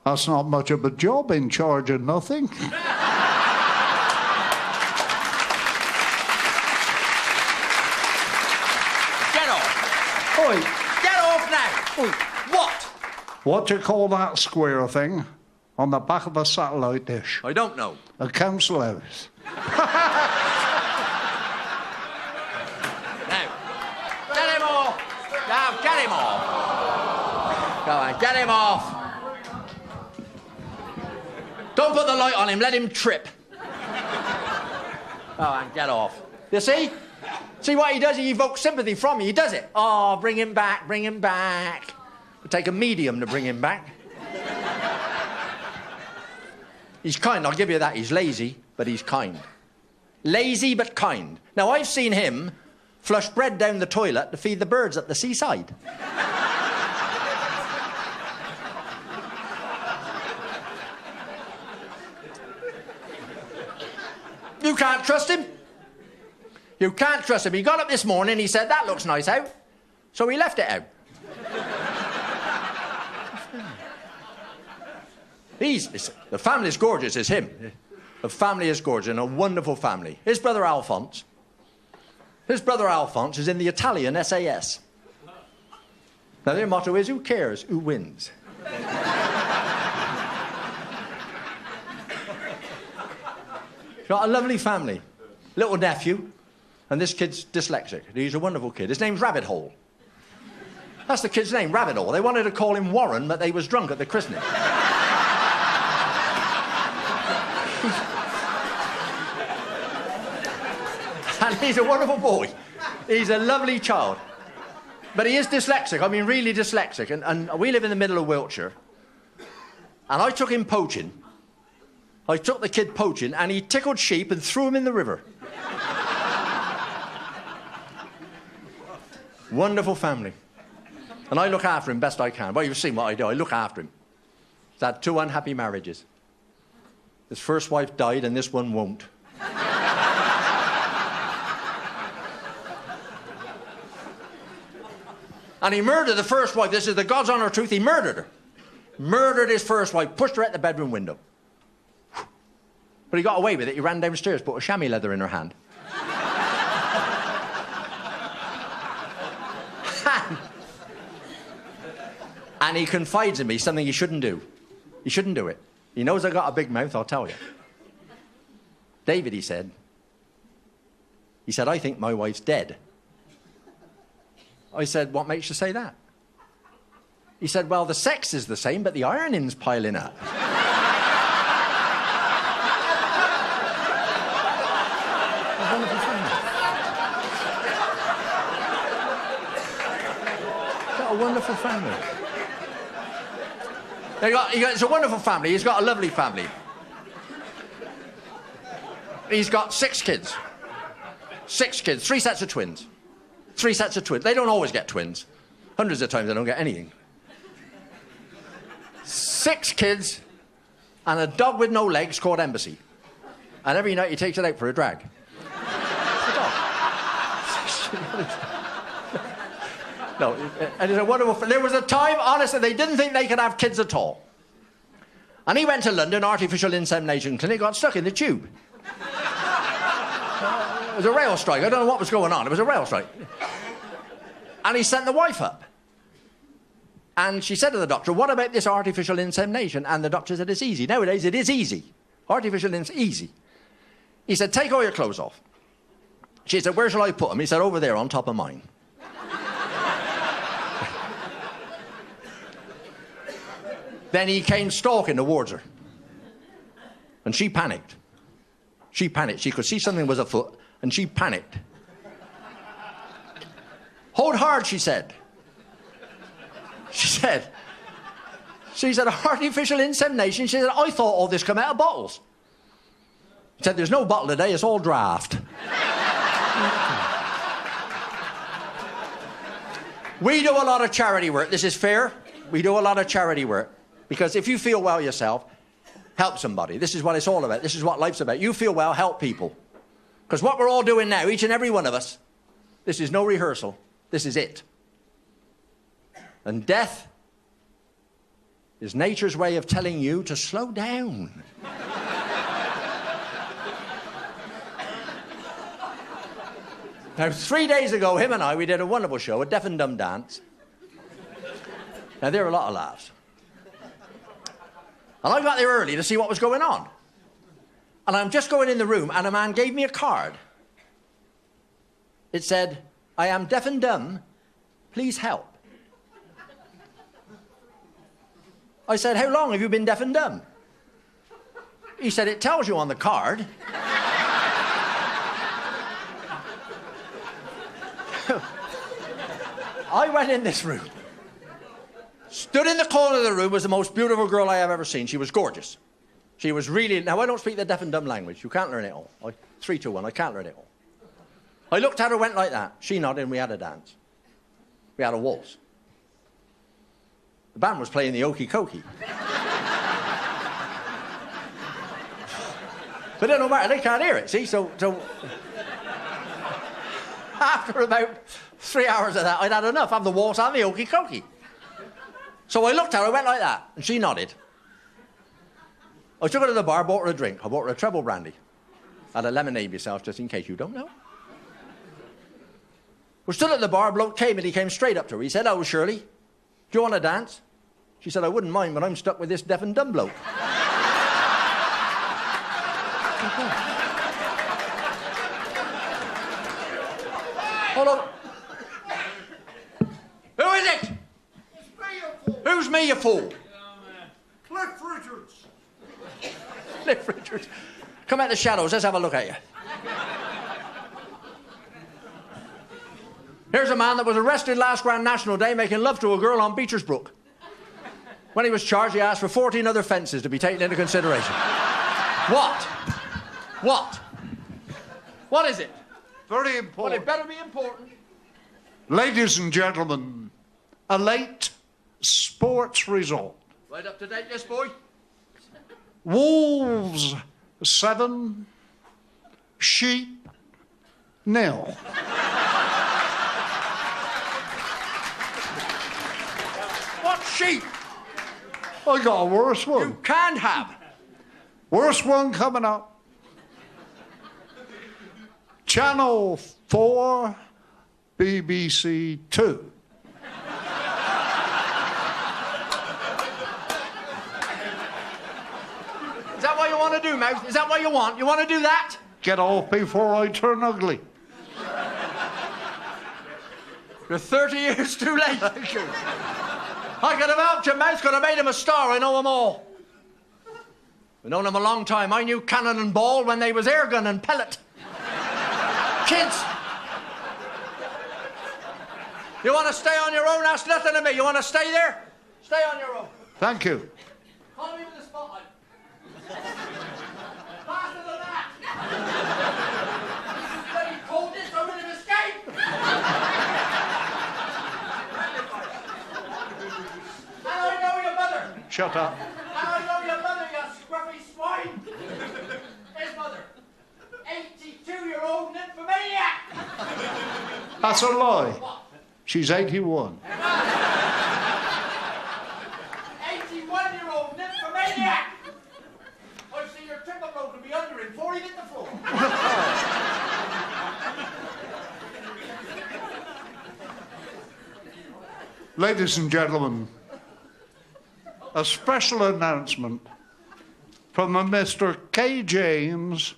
That's not much of a job, in charge of nothing. Get off. Oi. Get off now. Oi. What? What do you call that square thing on the back of a satellite dish? I don't know. A council house. Now, get him off. Now, get him off. Go on, get him off. Don't put the light on him. Let him trip. Go on, get off. You see? See what he does? He evokes sympathy from you. He does it. Oh, bring him back. Bring him back. It'll take a medium to bring him back. He's kind, I'll give you that. He's lazy, but he's kind. Lazy, but kind. Now, I've seen him flush bread down the toilet to feed the birds at the seaside. You can't trust him. You can't trust him. He got up this morning, he said, that looks nice out. So he left it out. The family's gorgeous, is him. The family is gorgeous, and a wonderful family. His brother Alphonse is in the Italian SAS. Now, their motto is, who cares, who wins? Got a lovely family. Little nephew, and this kid's dyslexic. He's a wonderful kid. His name's Rabbit Hole. That's the kid's name, Rabbit Hole. They wanted to call him Warren, but they was drunk at the christening. And he's a wonderful boy. He's a lovely child. But he is dyslexic, I mean really dyslexic. And we live in the middle of Wiltshire. And I took him poaching. I took the kid poaching, and he tickled sheep and threw them in the river. Wonderful family. And I look after him best I can. Well, you've seen what I do. I look after him. He's had 2 unhappy marriages. His first wife died, and this one won't. And he murdered the first wife. This is the God's honor truth. He murdered her. Murdered his first wife, pushed her out the bedroom window. But he got away with it. He ran downstairs, put a chamois leather in her hand. And he confides in me something he shouldn't do. He shouldn't do it. He knows I got a big mouth, I'll tell you. David, he said, I think my wife's dead. I said, what makes you say that? He said, well, the sex is the same, but the ironing's piling up. Got a wonderful family. It's a wonderful family. He's got a lovely family. He's got 6 kids. 6 kids, 3 sets of twins. 3 sets of twins. They don't always get twins. Hundreds of times they don't get anything. 6 kids and a dog with no legs called Embassy. And every night he takes it out for a drag. No, and it's a wonderful... There was a time, honestly, they didn't think they could have kids at all. And he went to London, artificial insemination clinic, got stuck in the tube. It was a rail strike. I don't know what was going on. It was a rail strike. And he sent the wife up. And she said to the doctor, what about this artificial insemination? And the doctor said, it's easy. Nowadays, it is easy. Artificial easy. He said, take all your clothes off. She said, where shall I put them? He said, over there, on top of mine. Then he came stalking towards her. And she panicked. She panicked. She could see something was afoot, and she panicked. Hold hard, she said. She said, artificial insemination. She said, I thought all this come out of bottles. He said, there's no bottle today, it's all draft. We do a lot of charity work. This is fair. We do a lot of charity work. Because if you feel well yourself, help somebody. This is what it's all about. This is what life's about. You feel well, help people. Because what we're all doing now, each and every one of us, this is no rehearsal. This is it. And death is nature's way of telling you to slow down. Now, 3 days ago, him and I, we did a wonderful show, a deaf and dumb dance. Now, there were a lot of laughs. And I got there early to see what was going on. And I'm just going in the room, and a man gave me a card. It said, I am deaf and dumb, please help. I said, how long have you been deaf and dumb? He said, it tells you on the card. I went in this room. Stood in the corner of the room was the most beautiful girl I have ever seen. She was gorgeous. She was really... Now, I don't speak the deaf and dumb language. You can't learn it all. 3, 2, 1, I can't learn it all. I looked at her, went like that. She nodded, and we had a dance. We had a waltz. The band was playing the Okey Cokey. But it don't matter, they can't hear it, see? So after about 3 hours of that, I'd had enough. I've the waltz and the Okey Cokey. So I looked at her, I went like that, and she nodded. I took her to the bar, bought her a drink. I bought her a treble brandy. I had a lemonade myself, just in case you don't know. We stood at the bar, a bloke came, and he came straight up to her. He said, oh, Shirley, do you want to dance? She said, I wouldn't mind, but I'm stuck with this deaf and dumb bloke. Hold on. Who is it? Who's me, you fool? Cliff Richards. Cliff Richards. Come out the shadows, let's have a look at you. Here's a man that was arrested last Grand National Day making love to a girl on Beecher's Brook. When he was charged, he asked for 14 other offences to be taken into consideration. What? What? What is it? Very important. Well, it better be important. Ladies and gentlemen, a late sports result. Right up to date, this boy. Wolves 7, Sheep 0. What sheep? I got a worse one. You can't have. Worst one coming up. Channel 4, BBC 2. Is that what you want to do, Mouth? Is that what you want? You want to do that? Get off before I turn ugly. You're 30 years too late. Thank you. I could have helped you, Mouth. Could have made him a star. I know them all. I've known him a long time. I knew Cannon and Ball when they was air gun and pellet. Kids. You want to stay on your own? Ask nothing of me. You want to stay there? Stay on your own. Thank you. Call me with the spotlight. Faster than that. Bloody cold this, I'm in an escape. And I know your mother. Shut up. And I know your mother, you scruffy swine. His mother. 82-year-old nymphomaniac. That's a lie. She's 81. 81-year-old nymphomaniac! I see your triple road will be under him before he hit the floor. Ladies and gentlemen, a special announcement from a Mr. K. James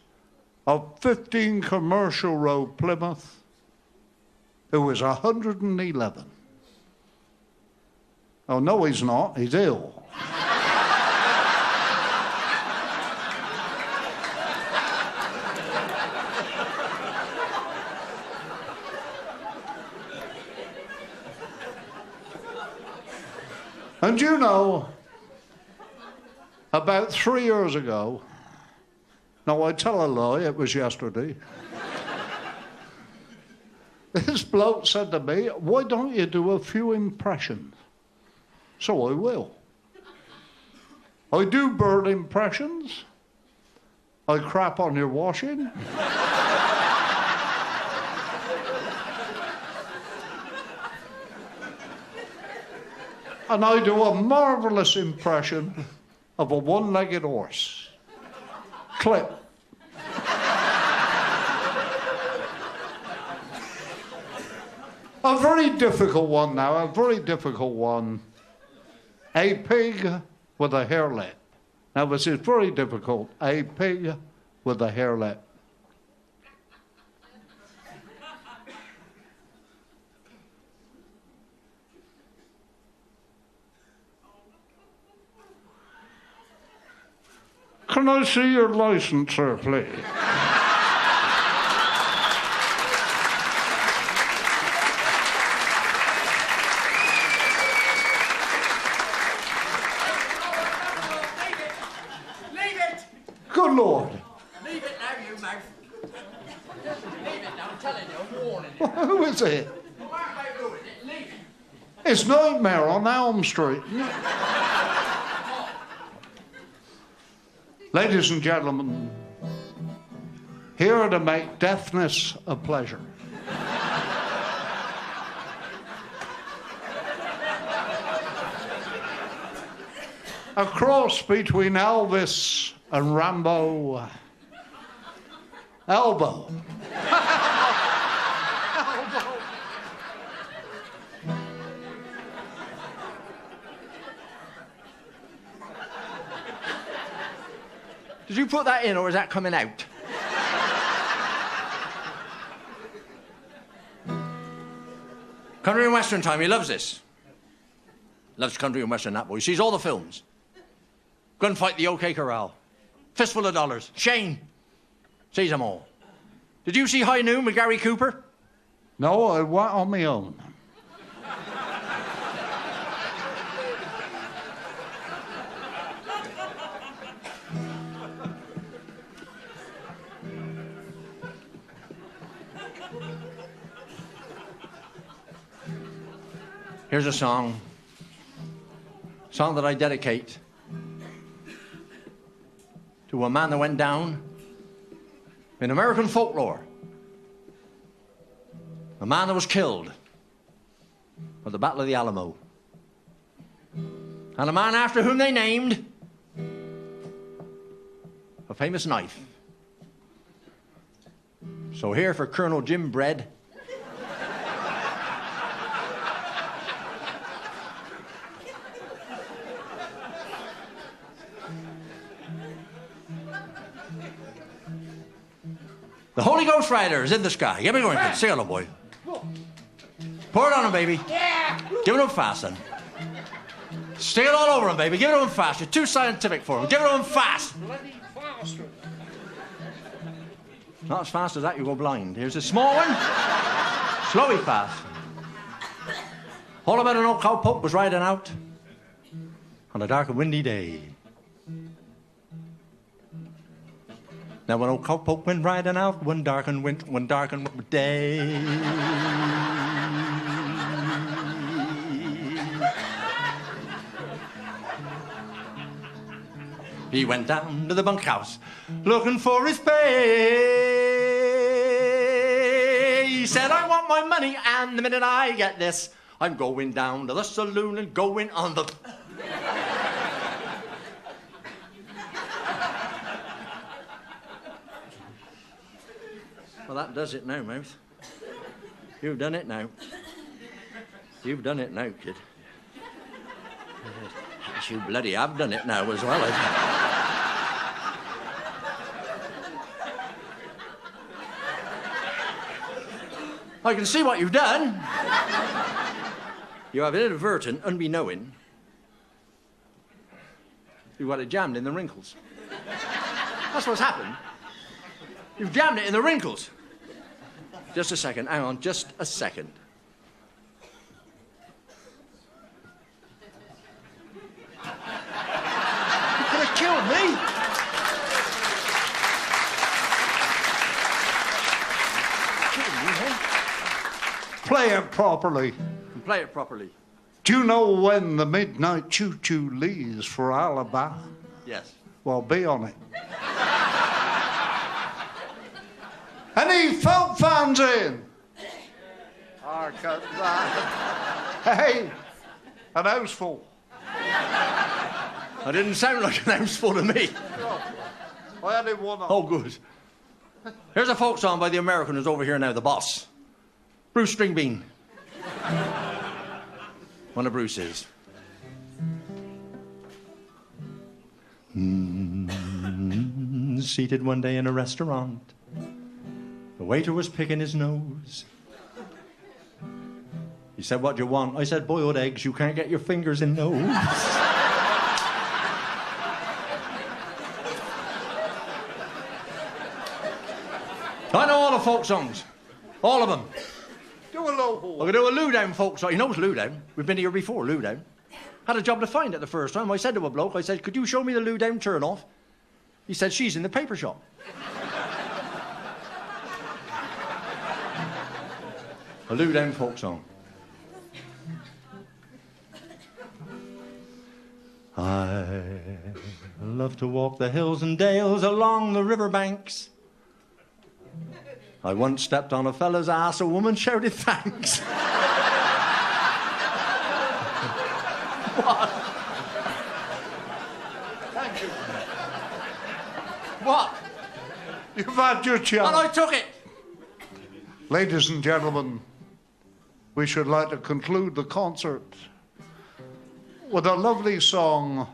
of 15 Commercial Road, Plymouth, who is 111. Oh, no, he's not. He's ill. And you know, about 3 years ago, now I tell a lie, it was yesterday, this bloke said to me, why don't you do a few impressions? So I will. I do bird impressions. I crap on your washing. And I do a marvelous impression of a one-legged horse. Clip. A very difficult one now, a very difficult one. A pig with a hairlet. Now this is very difficult. A pig with a hairlet. Can I see your license, sir, please? Good Lord. Leave it now, you mouth. Leave it now, I'm telling you, I'm warning you. Who is it? Well, why am I doing it? Leave it. It's Nightmare on Elm Street. Ladies and gentlemen, here to make deafness a pleasure. A cross between Elvis and Rambo. Elbow. Did you put that in, or is that coming out? Country and Western time, he loves this. Loves country and Western, that boy. He sees all the films. Gunfight, the OK Corral. Fistful of Dollars. Shane. Sees them all. Did you see High Noon with Gary Cooper? No, I went on my own. Here's a song that I dedicate to a man that went down in American folklore. A man that was killed at the Battle of the Alamo. And a man after whom they named a famous knife. So here for Colonel Jim Bread. The Holy Ghost Rider is in the sky. Get me going, kid. Sing it, boy. Pour it on him, baby. Yeah. Give it to him fast, then. Sing it all over him, baby. Give it to him fast. You're too scientific for him. Give it to him fast. Not as fast as that, you go blind. Here's a small one. Slowy fast. All about an old cowpoke was riding out on a dark and windy day. Now when old cowpoke went riding out one dark and day. He went down to the bunkhouse looking for his pay. said, I want my money, and the minute I get this, I'm going down to the saloon and going on the... Well, that does it now, Mouth. You've done it now. You've done it now, kid. Yes, you bloody have done it now as well. I can see what you've done. You have inadvertent, unbeknowing. You've got it jammed in the wrinkles. That's what's happened. You've jammed it in the wrinkles. Just a second, hang on, just a second. You could have killed me. Play it properly. Play it properly. Do you know when the midnight choo-choo leaves for Alabama? Yes. Well, be on it. Any folk fans in? Hey, an house full. I didn't sound like an house full to me. I had it one on. Oh, good. Here's a folk song by the American who's over here now, the boss. Bruce Stringbean. One of Bruce's. Seated one day in a restaurant, the waiter was picking his nose. He said, "What do you want?" I said, "Boiled eggs. You can't get your fingers in those." I know all the folk songs. All of them. Do a low horn. I'm going to do a Lowdown folk song. He knows Lowdown. We've been here before, Lowdown. Had a job to find it the first time. I said to a bloke, I said, "Could you show me the Lowdown turn-off?" He said, "She's in the paper shop." A Lowdown folk song. I love to walk the hills and dales along the riverbanks. I once stepped on a fella's ass, a woman shouted thanks. What? Thank you. What? You've had your chance. And I took it. Ladies and gentlemen, we should like to conclude the concert with a lovely song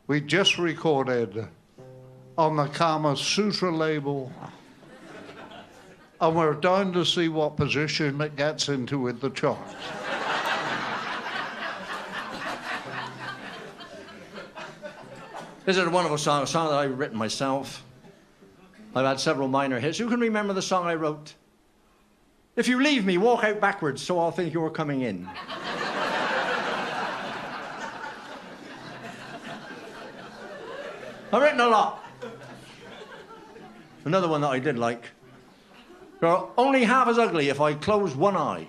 we just recorded on the Kama Sutra label. And we're down to see what position it gets into with the charts. This is a wonderful song, a song that I've written myself. I've had several minor hits. Who can remember the song I wrote? If you leave me, walk out backwards, so I'll think you're coming in. I've written a lot. Another one that I did like. You're only half as ugly if I close one eye.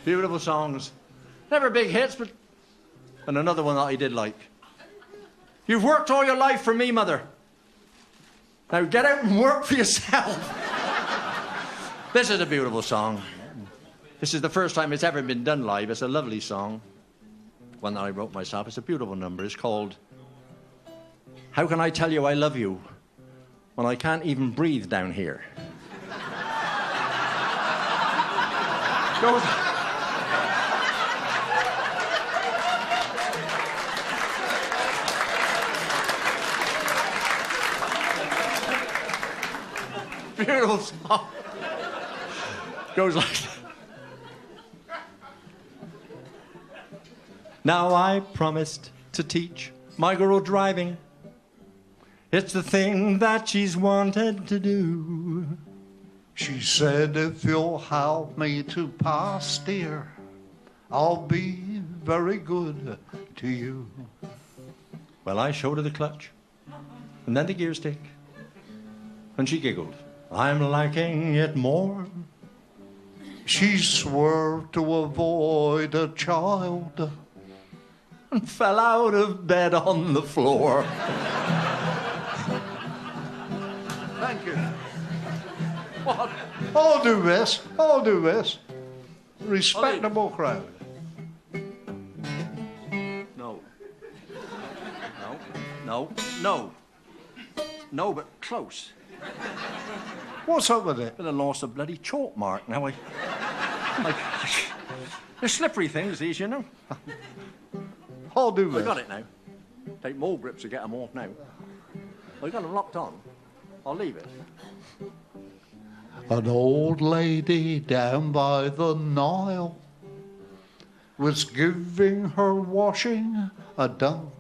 Beautiful songs. Never big hits, but... And another one that I did like. You've worked all your life for me, mother. Now get out and work for yourself. This is a beautiful song. This is the first time it's ever been done live. It's a lovely song. One that I wrote myself. It's a beautiful number. It's called How Can I Tell You I Love You When I Can't Even Breathe Down Here? Goes... Beautiful song. Goes like that. Now I promised to teach my girl driving. It's the thing that she's wanted to do. She said, if you'll help me to pass, dear, I'll be very good to you. Well, I showed her the clutch, and then the gear stick, and she giggled. I'm liking it more. She swore to avoid a child and fell out of bed on the floor. What? I'll do this. I'll do this. Respectable crowd. No. No. No. No, but close. What's up with it? But I lost a bloody chalk mark now. They're slippery things, these, you know. I'll do I this. got it now. Take more grips to get them off now. I got them locked on. I'll leave it. An old lady down by the Nile was giving her washing a dunk.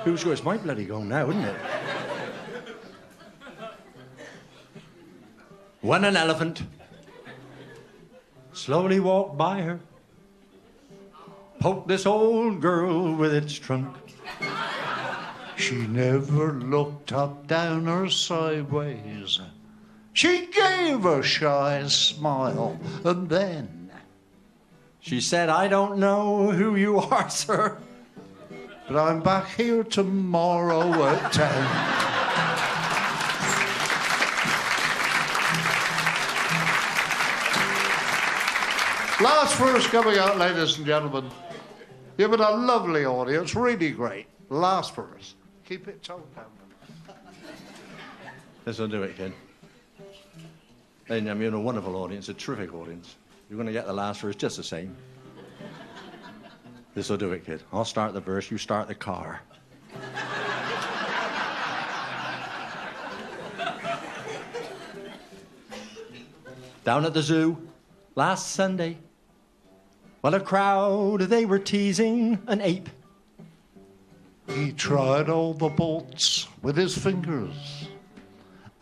Who's yours? My bloody go now, isn't it? When an elephant slowly walked by her, poked this old girl with its trunk. She never looked up, down, or sideways. She gave a shy smile, and then she said, "I don't know who you are, sir, but I'm back here tomorrow at 10. Last verse coming out, ladies and gentlemen. You've been a lovely audience, really great. Last verse. Keep it toned down. This'll do it, kid. Ladies and gentlemen, you're a wonderful audience, a terrific audience. You're going to get the last verse just the same. This'll do it, kid. I'll start the verse, you start the car. Down at the zoo last Sunday, while a crowd, they were teasing an ape. He tried all the bolts with his fingers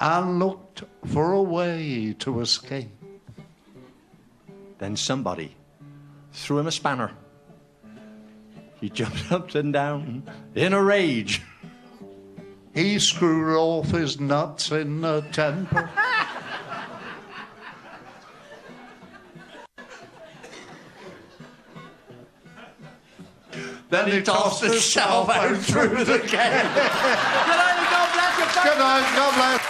and looked for a way to escape. Then somebody threw him a spanner. He jumped up and down in a rage. He screwed off his nuts in a temper. Then he tossed himself out through the gate. Good night, God bless you. Good night, God bless.